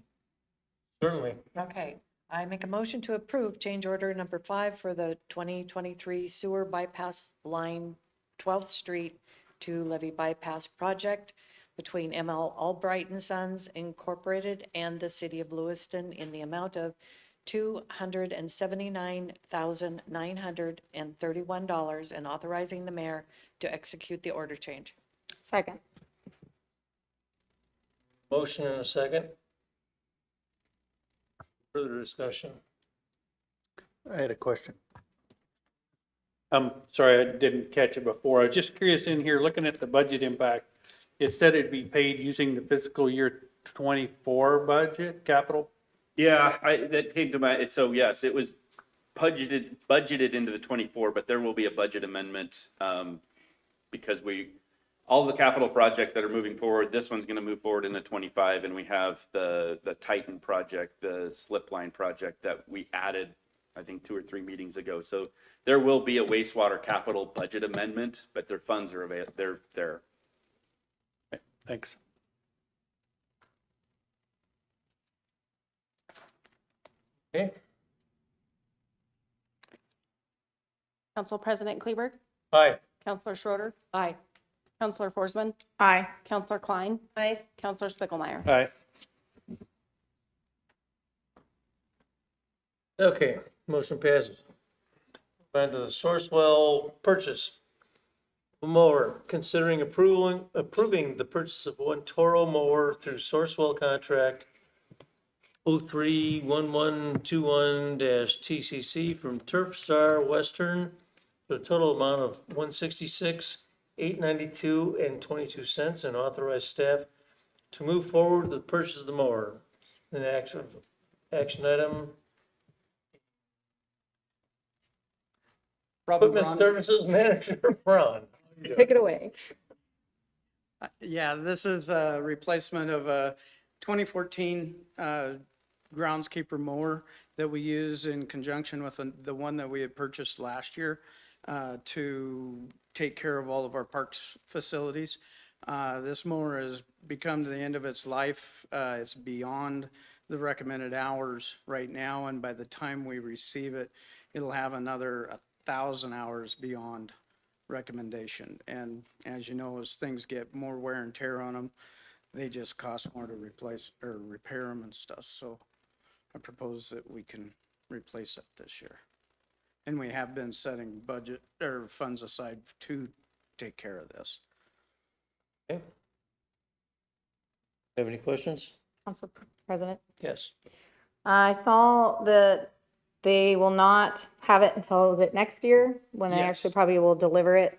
Certainly. Okay, I make a motion to approve change order number 5 for the 2023 sewer bypass line 12th Street to levee bypass project between ML Albright and Sons Incorporated and the City of Lewiston in the amount of $279,931 and authorizing the mayor to execute the order change. Second. Motion and a second. Further discussion? I had a question. I'm sorry, I didn't catch it before. I was just curious in here, looking at the budget impact. It said it'd be paid using the fiscal year 24 budget, capital. Yeah, that came to my, so yes, it was budgeted into the 24, but there will be a budget amendment because all the capital projects that are moving forward, this one's going to move forward in the 25, and we have the Titan project, the slip line project that we added I think 2 or 3 meetings ago. So there will be a wastewater capital budget amendment, but their funds are available, they're there. Thanks. Okay, Council President Kleberg, aye. Counselor Schroeder, Aye. Counselor Forsman, Aye. Counselor Klein, Aye. Counselor Spiegelmeier. Aye. Okay, motion passes. On to the Sourcewell purchase. Mower, considering approving the purchase of one Toro mower through Sourcewell contract 031121-TCC from Turf Star Western for a total amount of $166,892.22, and authorize staff to move forward with the purchase of the mower. An action item. Equipment Services Manager, Ron. Take it away. Yeah, this is a replacement of a 2014 groundskeeper mower that we use in conjunction with the one that we had purchased last year to take care of all of our parks facilities. This mower has become to the end of its life. It's beyond the recommended hours right now, and by the time we receive it, it'll have another 1,000 hours beyond recommendation. And as you know, as things get more wear and tear on them, they just cost more to replace or repair them and stuff. So I propose that we can replace it this year. And we have been setting budget or funds aside to take care of this. Okay. Have any questions? Council President, Yes. I saw that they will not have it until, is it next year? When they Yes. actually probably will deliver it?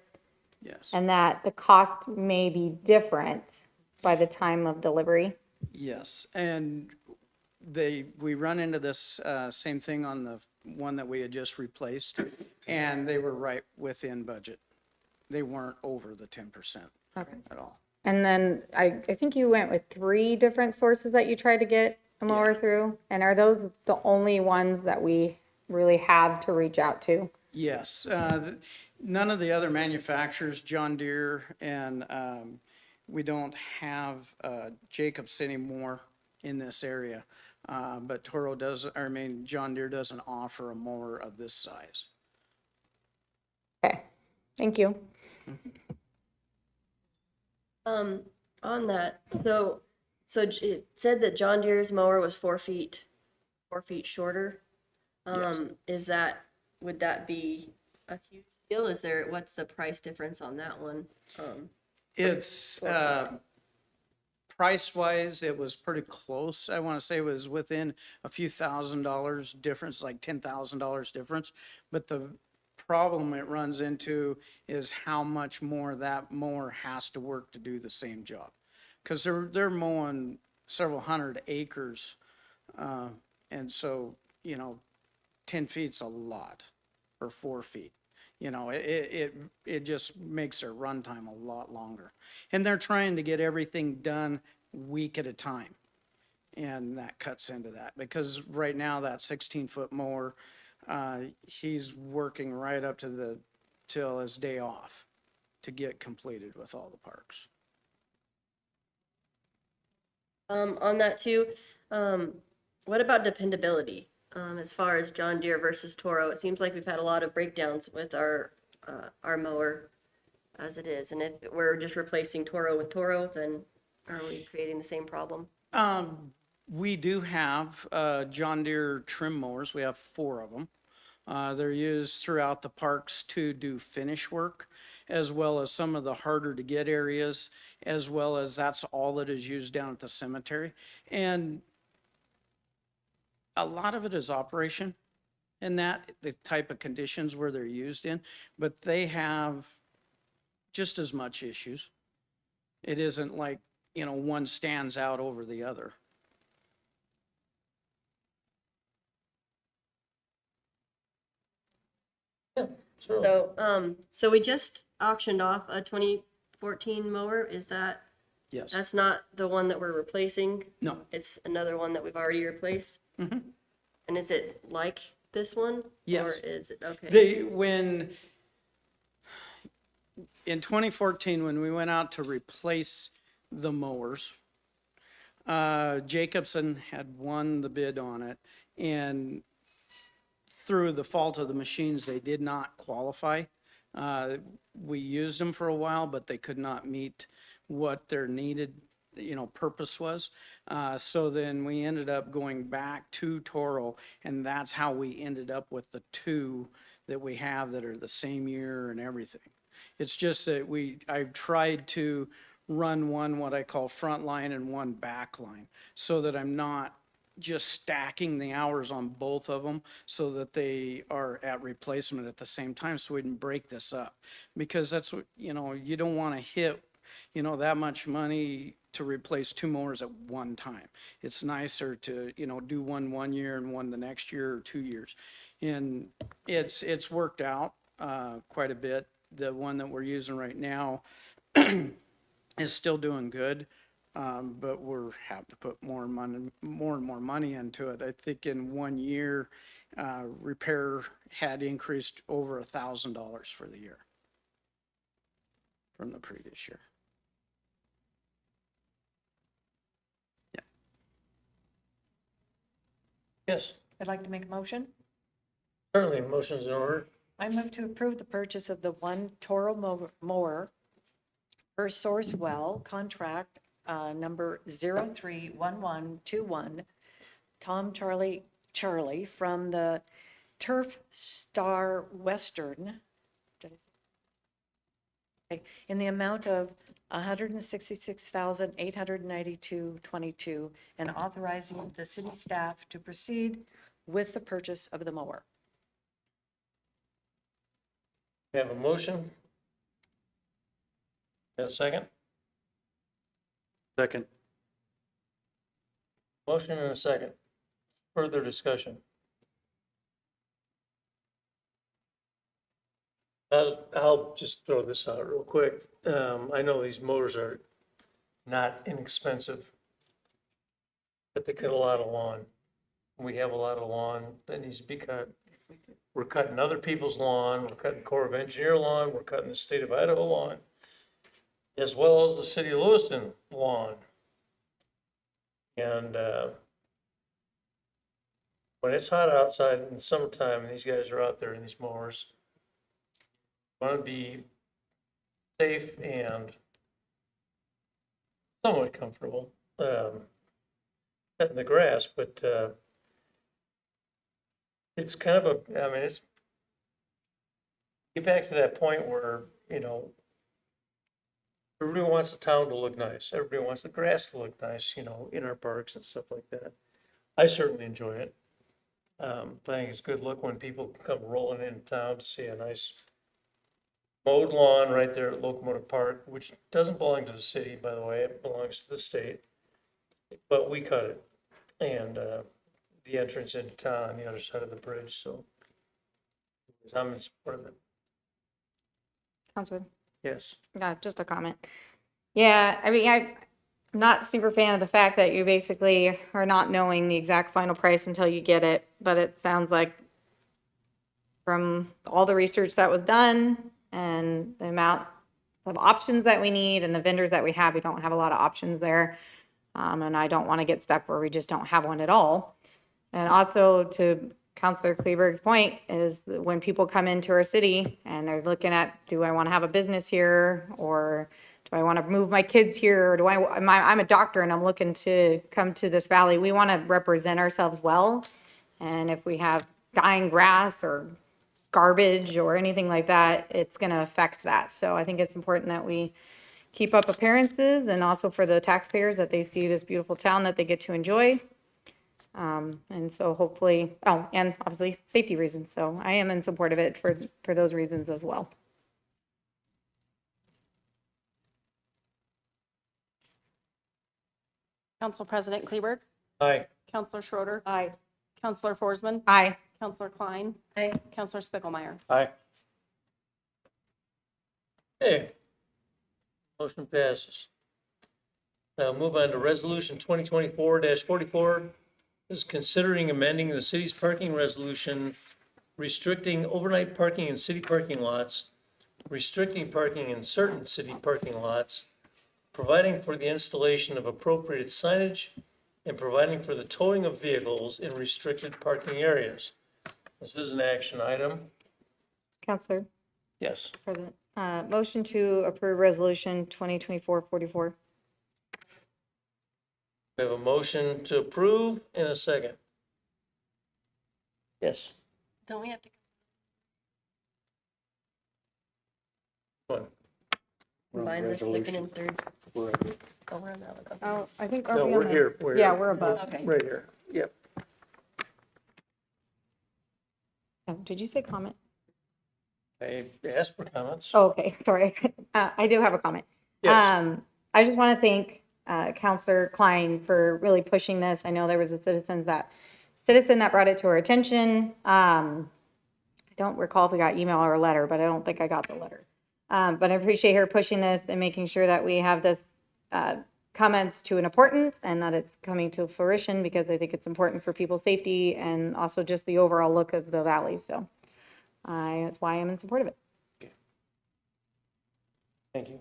Yes. And that the cost may be different by the time of delivery? Yes, and we run into this same thing on the one that we had just replaced, and they were right within budget. They weren't over the 10% Okay. at all. And then I think you went with 3 different sources that you tried to get a mower through? And are those the only ones that we really have to reach out to? Yes, none of the other manufacturers, John Deere, and we don't have Jacobs anymore in this area. But Toro does, I mean, John Deere doesn't offer a mower of this size. Okay, thank you. On that, so it said that John Deere's mower was 4 feet shorter. Would that be a huge deal? What's the price difference on that one? It's, price-wise, it was pretty close. I want to say it was within a few $1,000s difference, like $10,000 difference. But the problem it runs into is how much more that mower has to work to do the same job. Because they're mowing several hundred acres. And so, 10 feet's a lot, or 4 feet. It just makes their runtime a lot longer. And they're trying to get everything done week at a time. And that cuts into that, because right now that 16-foot mower, he's working right up to till his day off to get completed with all the parks. On that too, what about dependability? As far as John Deere versus Toro, it seems like we've had a lot of breakdowns with our mower as it is. And if we're just replacing Toro with Toro, then are we creating the same problem? We do have John Deere trim mowers. We have 4 of them. They're used throughout the parks to do finish work, as well as some of the harder to get areas, as well as that's all that is used down at the cemetery. And a lot of it is operation and the type of conditions where they're used in, but they have just as much issues. It isn't like, one stands out over the other. Sure. So we just auctioned off a 2014 mower. Yes. That's not the one that we're replacing? No. It's another one that we've already replaced? Mm-hmm. And is it like This one? Yes. Or is it, okay. In 2014, when we went out to replace the mowers, Jacobson had won the bid on it, and through the fault of the machines, they did not qualify. We used them for a while, but they could not meet what their needed, purpose was. So then we ended up going back to Toro, and that's how we ended up with the two that we have that are the same year and everything. It's just that I've tried to run one, what I call front line, and one back line, so that I'm not just stacking the hours on both of them so that they are at replacement at the same time, so we can break this up. Because that's what, you don't want to hit, that much money to replace two mowers at one time. It's nicer to, do one year and one the next year or 2 years. And it's worked out quite a bit. The one that we're using right now is still doing good, but we're having to put more and more money into it. I think in 1 year, repair had increased over $1,000 for the year from the previous year. Yes, I'd like to make a motion. certainly, motion's in order. I move to approve the purchase of the one Toro mower per source well contract number 031121, Tom Charlie from the Turf Star Western in the amount of $166,892.22 and authorizing the city staff to proceed with the purchase of the mower. We have a motion. And a second? Second. Motion and a second. Further discussion. I'll just throw this out real quick. I know these mowers are not inexpensive, but they cut a lot of lawn. We have a lot of lawn that needs to be cut. We're cutting other people's lawn, we're cutting Corps of Engineer lawn, we're cutting the state of Idaho lawn, as well as the city of Lewiston lawn. And when it's hot outside in the summertime and these guys are out there in these mowers, want to be safe and somewhat comfortable cutting the grass, but it's kind of it's get back to that point where, everybody wants the town to look nice. Everybody wants the grass to look nice, in our parks and stuff like that. I certainly enjoy it. I think it's a good look when people come rolling into town to see a nice mowed lawn right there at Locomotive Park, which doesn't belong to the city, by the way. It belongs to the state. But we cut it. And the entrance into town on the other side of the bridge, so I'm in support of it. Councilman, Yes. just a comment. Yeah, I'm not super fan of the fact that you basically are not knowing the exact final price until you get it, but it sounds like from all the research that was done and the amount of options that we need and the vendors that we don't have a lot of options there. And I don't want to get stuck where we just don't have one at all. And also to Councilor Kleberg's point is that when people come into our city and they're looking at, do I want to have a business here, or do I want to move my kids here, or do I'm a doctor and I'm looking to come to this valley. We want to represent ourselves well. And if we have dying grass or garbage or anything like that, it's going to affect that. So I think it's important that we keep up appearances, and also for the taxpayers that they see this beautiful town that they get to enjoy. And so hopefully, and obviously safety reasons. So I am in support of it for those reasons as well. Council President Kleberg, Aye. Councilor Schroeder, Aye. Councilor Forsman, Aye. Councilor Klein, Aye. Councilor Spiegelmeier. Aye. Okay. Motion passes. Now move on to resolution 2024-44. is considering amending the city's parking resolution, restricting overnight parking in city parking lots, restricting parking in certain city parking lots, providing for the installation of appropriate signage, and providing for the towing of vehicles in restricted parking areas. This is an action item. Counselor, Yes. President, motion to approve resolution 2024-44. We have a motion to approve and a second. Yes. Don't we have to? One. Combine the second and third. Oh, we're on that one. Okay. Oh, I think. No, we're here. Yeah, we're above. Okay. Right here. Yep. Oh, did you say comment? I asked for comments. Oh, okay, sorry. I do have a comment. Yes. I just want to thank Counselor Klein for really pushing this. I know there was a citizen that brought it to our attention. I don't recall if we got email or a letter, but I don't think I got the letter. But I appreciate her pushing this and making sure that we have this comments to an importance and that it's coming to fruition, because I think it's important for people's safety and also just the overall look of the valley. So that's why I'm in support of it. Thank you.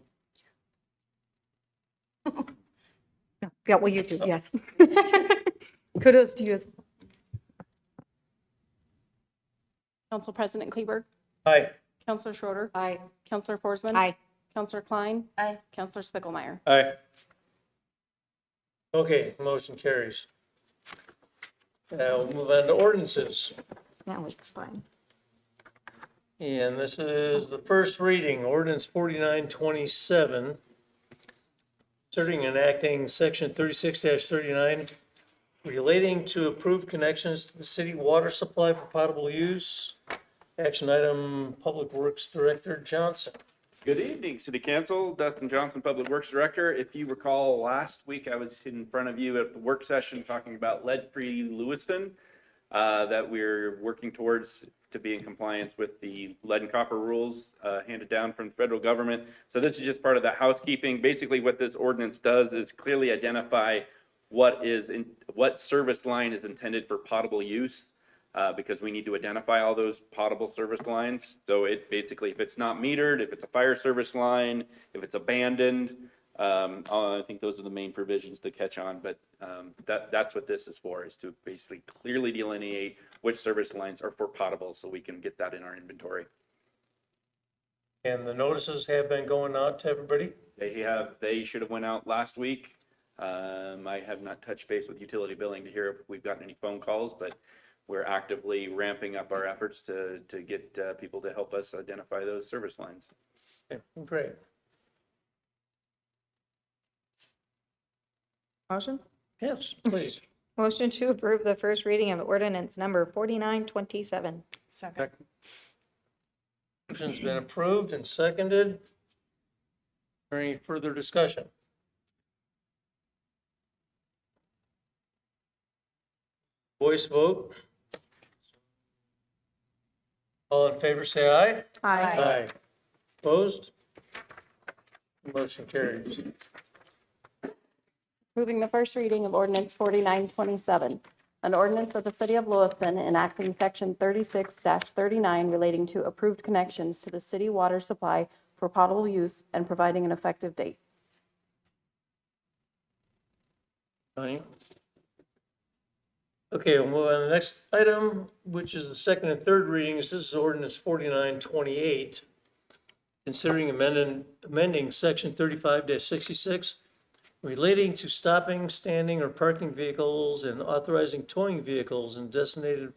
Yeah, well, you too, yes. Kudos to you as well. Council President Kleberg, Aye. Counselor Schroeder, Aye. Counselor Forsman. Aye. Counselor Klein, Aye. Counselor Spiegelmeier. Aye. Okay, motion carries. Now we'll move on to ordinances. That was fine. And this is the first reading, ordinance 4927, inserting and enacting section 36-39 relating to approved connections to the city water supply for potable use. Action item, Public Works Director Johnson. Good evening, City Council. Dustin Johnson, Public Works Director. If you recall, last week I was in front of you at the work session talking about lead-free Lewiston, that we're working towards to be in compliance with the lead and copper rules handed down from the federal government. So this is just part of the housekeeping. Basically, what this ordinance does is clearly identify what service line is intended for potable use. Because we need to identify all those potable service lines. So it basically, if it's not metered, if it's a fire service line, if it's abandoned, I think those are the main provisions to catch on. But that's what this is for, is to basically clearly delineate which service lines are for potable so we can get that in our inventory. And the notices have been going out to everybody? They should have went out last week. I have not touched base with utility billing to hear if we've gotten any phone calls, but we're actively ramping up our efforts to get people to help us identify those service lines. Okay, great. Motion? Yes, please. Motion to approve the first reading of ordinance number 4927. Second. Motion's been approved and seconded. Is there any further discussion? Voice vote. All in favor, say aye. Aye. Opposed? Motion carries. Approving the first reading of ordinance 4927, an ordinance of the city of Lewiston enacting section 36-39 relating to approved connections to the city water supply for potable use and providing an effective date. Fine. Okay, we'll move on to the next item, which is the second and third readings. This is ordinance 4928, considering amending section 35-66 relating to stopping, standing, or parking vehicles and authorizing towing vehicles in designated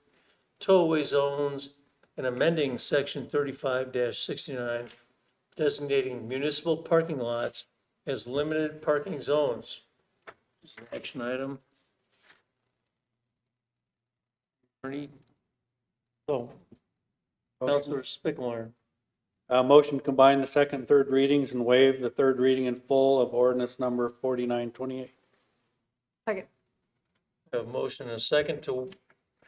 towaway zones, and amending section 35-69 designating municipal parking lots as limited parking zones. This is an action item. Ernie? Oh, Counselor Spiegelmeier. Motion to combine the second and third readings and waive the third reading in full of ordinance number 4928. Second. A motion and a second to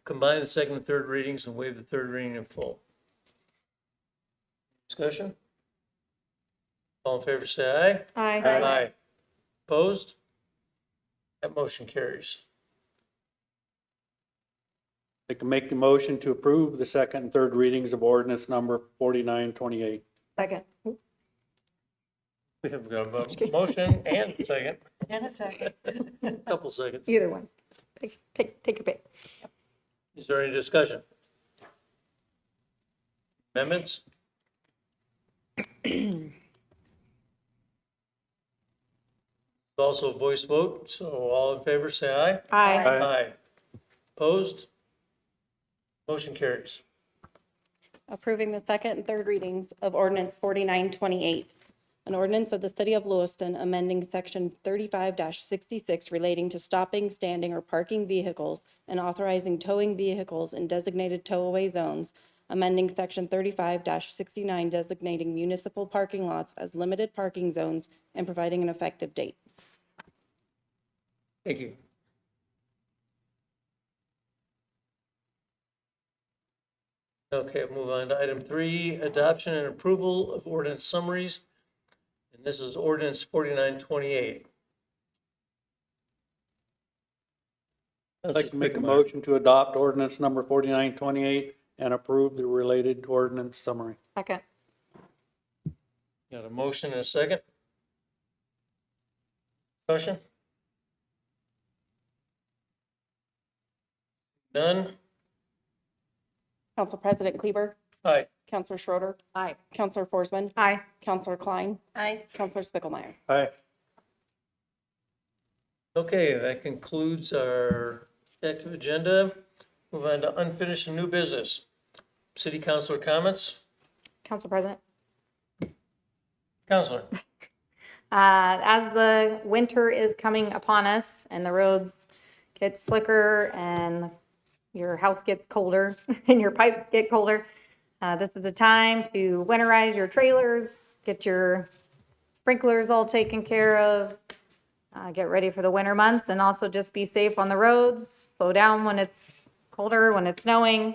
combine the second and third readings and waive the third reading in full. Discussion? All in favor, say aye. Aye. Opposed? That motion carries. I can make the motion to approve the second and third readings of ordinance number 4928. Second. We have got a motion and a second, And a second. couple seconds. Either one. Take your pick. Is there any discussion? Amendments? Also a voice vote, so all in favor, say aye. Aye. Aye. Opposed? Motion carries. Approving the second and third readings of ordinance 4928, an ordinance of the city of Lewiston amending section 35-66 relating to stopping, standing, or parking vehicles and authorizing towing vehicles in designated tow-away zones, amending section 35-69 designating municipal parking lots as limited parking zones and providing an effective date. Thank you. Okay, move on to item 3, adoption and approval of ordinance summaries. And this is ordinance 4928. I'd like to make a motion to adopt ordinance number 4928 and approve the related ordinance summary. Second. Got a motion and a second? Discussion? None? Council President Kleber, Aye. Councilor Schroeder, Aye. Councilor Forsman, Aye. Councilor Klein, Aye. Councilor Spiegelmeier. Aye. Okay, that concludes our active agenda. Move on to unfinished and new business. City councilor comments? Council President. Counselor? As the winter is coming upon us and the roads get slicker and your house gets colder and your pipes get colder, this is the time to winterize your trailers, get your sprinklers all taken care of, get ready for the winter months, and also just be safe on the roads. Slow down when it's colder, when it's snowing,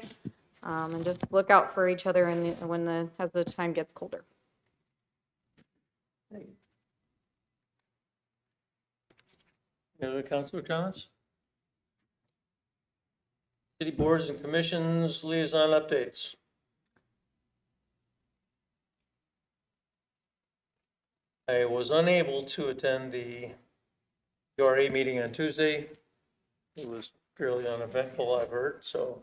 and just look out for each other as the time gets colder. Any other councilor comments? City boards and commissions liaison updates. I was unable to attend the URA meeting on Tuesday. It was fairly uneventful, I've heard, so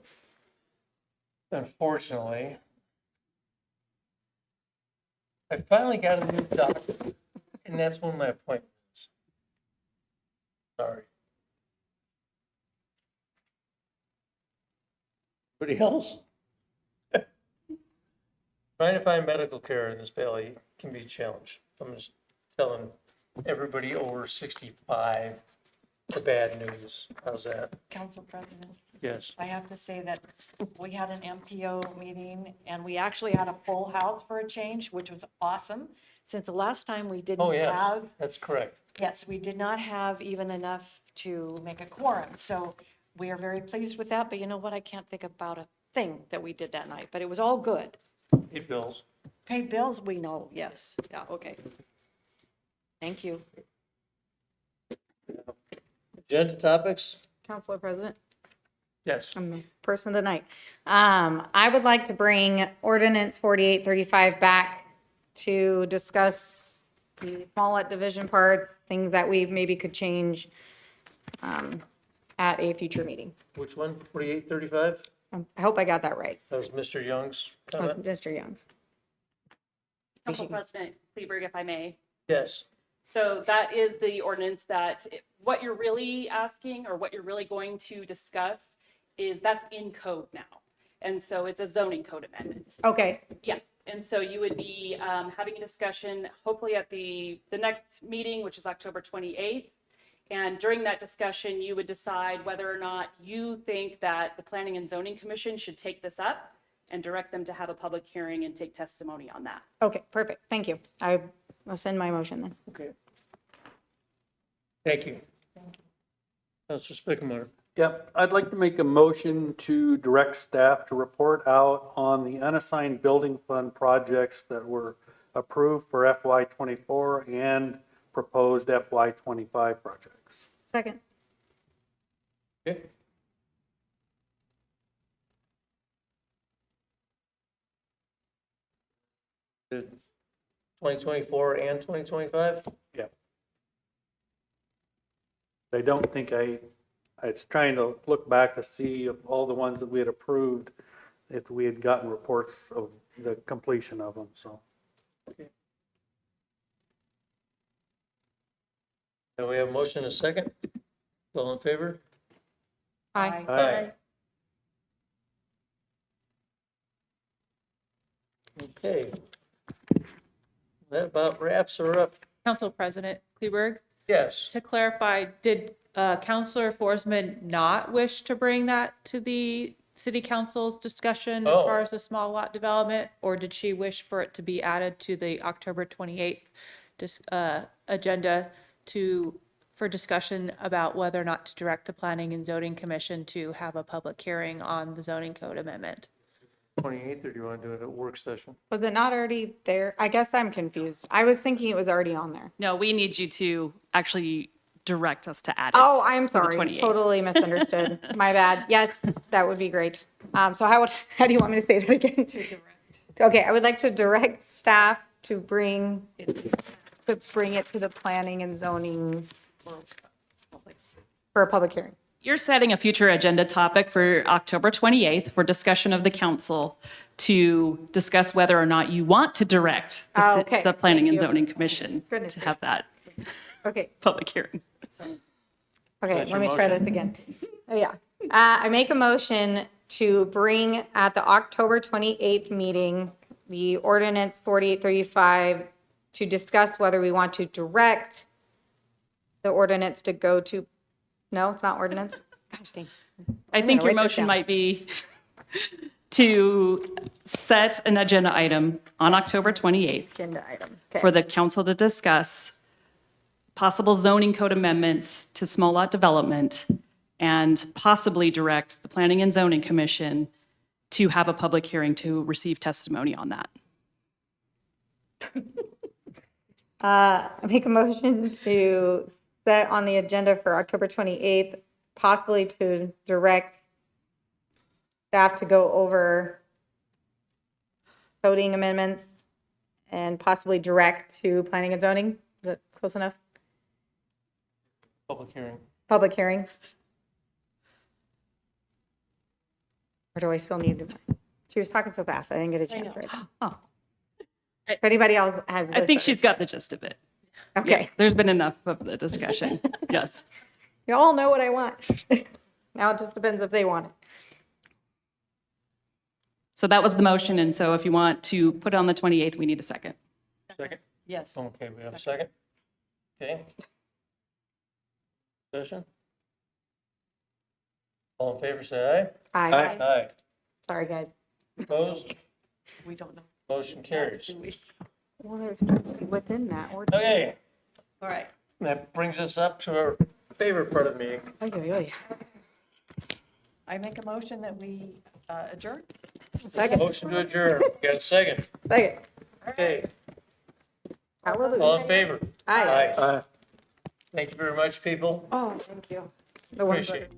unfortunately, I finally got a new doctor, and that's when my appointment is. Sorry. Anybody else? Trying to find medical care in this valley can be a challenge. I'm just telling everybody over 65 the bad news. How's that? Council President, Yes. I have to say that we had an MPO meeting and we actually had a full house for a change, which was awesome. Since the last time we Oh, didn't yes, have, that's correct. yes, we did not have even enough to make a quorum. So we are very pleased with that, but you know what? I can't think about a thing that we did that night, but it was all good. Paid bills. Paid bills, we know, yes. Yeah, okay. Thank you. Agenda topics? Councilor President. Yes. I'm the person of the night. I would like to bring ordinance 4835 back to discuss the small lot division parts, things that we maybe could change at a future meeting. Which one? 4835? I hope I got that right. That was Mr. Young's That was comment? Mr. Young's. Council President Kleberg, if I may. Yes. So that is the ordinance that, what you're really asking or what you're really going to discuss is that's in code now. And so it's a zoning code amendment. Okay, Yeah, and so you would be having a discussion hopefully at the next meeting, which is October 28th. And during that discussion, you would decide whether or not you think that the Planning and Zoning Commission should take this up and direct them to have a public hearing and take testimony on that. okay, perfect. Thank you. I'll send my motion then. Okay. Thank you. Councilor Spiegelmeier. Yep, I'd like to make a motion to direct staff to report out on the unassigned building fund projects that were approved for FY '24 and proposed FY '25 projects. Second. Okay. 2024 and 2025? Yeah. I don't think I was trying to look back to see if all the ones that we had approved, if we had gotten reports of the completion of them, so. Do we have a motion and a second? All in favor? Aye. Aye. Okay. That about wraps her up. Council President Kleberg, Yes. to clarify, did Counselor Forsman not wish to bring that to the city council's discussion as Oh. far as the small lot development? Or did she wish for it to be added to the October 28th agenda for discussion about whether or not to direct the Planning and Zoning Commission to have a public hearing on the zoning code amendment? 28th, or do you want to do it at work session? Was it not already there? I guess I'm confused. I was thinking it was already on there. No, we need you to actually direct us to add it. Oh, I'm for the sorry. 28th. Totally misunderstood. My bad. Yes, that would be great. So how do you want me to say that again? To direct. Okay, I would like to direct staff to bring it to the planning and zoning for a public hearing. You're setting a future agenda topic for October 28th for discussion of the council to discuss whether or not you want to direct the Oh, okay. the Planning Thank and you. Zoning Commission Goodness to have that Okay. public hearing. Okay, That's let your me try motion? this again. Oh, yeah. I make a motion to bring at the October 28th meeting, the ordinance 4835, to discuss whether we want to direct the ordinance to go to, no, it's not ordinance? Gosh dang. I think your write this motion down. might be to set an agenda item on October 28th Agenda item. Okay. for the council to discuss possible zoning code amendments to small lot development and possibly direct the Planning and Zoning Commission to have a public hearing to receive testimony on that. I make a motion to set on the agenda for October 28th, possibly to direct staff to go over coding amendments and possibly direct to planning and zoning. Is that close enough? Public hearing. Public hearing? Or do I still need to? She was talking so fast, I didn't get a chance right now. Oh, If anybody else has. I think she's got the gist of it. Okay. Yeah, there's been enough of the discussion. Yes. You all know what I want. Now it just depends if they want it. So that was the motion, and so if you want to put it on the 28th, we need a second. Second? Yes. Okay, we have a second? Okay. Discussion? All in favor, say Aye. aye. Aye. Sorry, guys. Opposed? We don't know. Motion carries. Well, there's probably within that order. Okay, All right. that brings us up to our favorite part of the meeting. I make a motion that we adjourn. Second. Motion to adjourn. Got a second? Second. Okay, Hallelujah. all in favor? Aye. Aye. Thank you very much, people. Oh, thank you. The ones that- Appreciate it.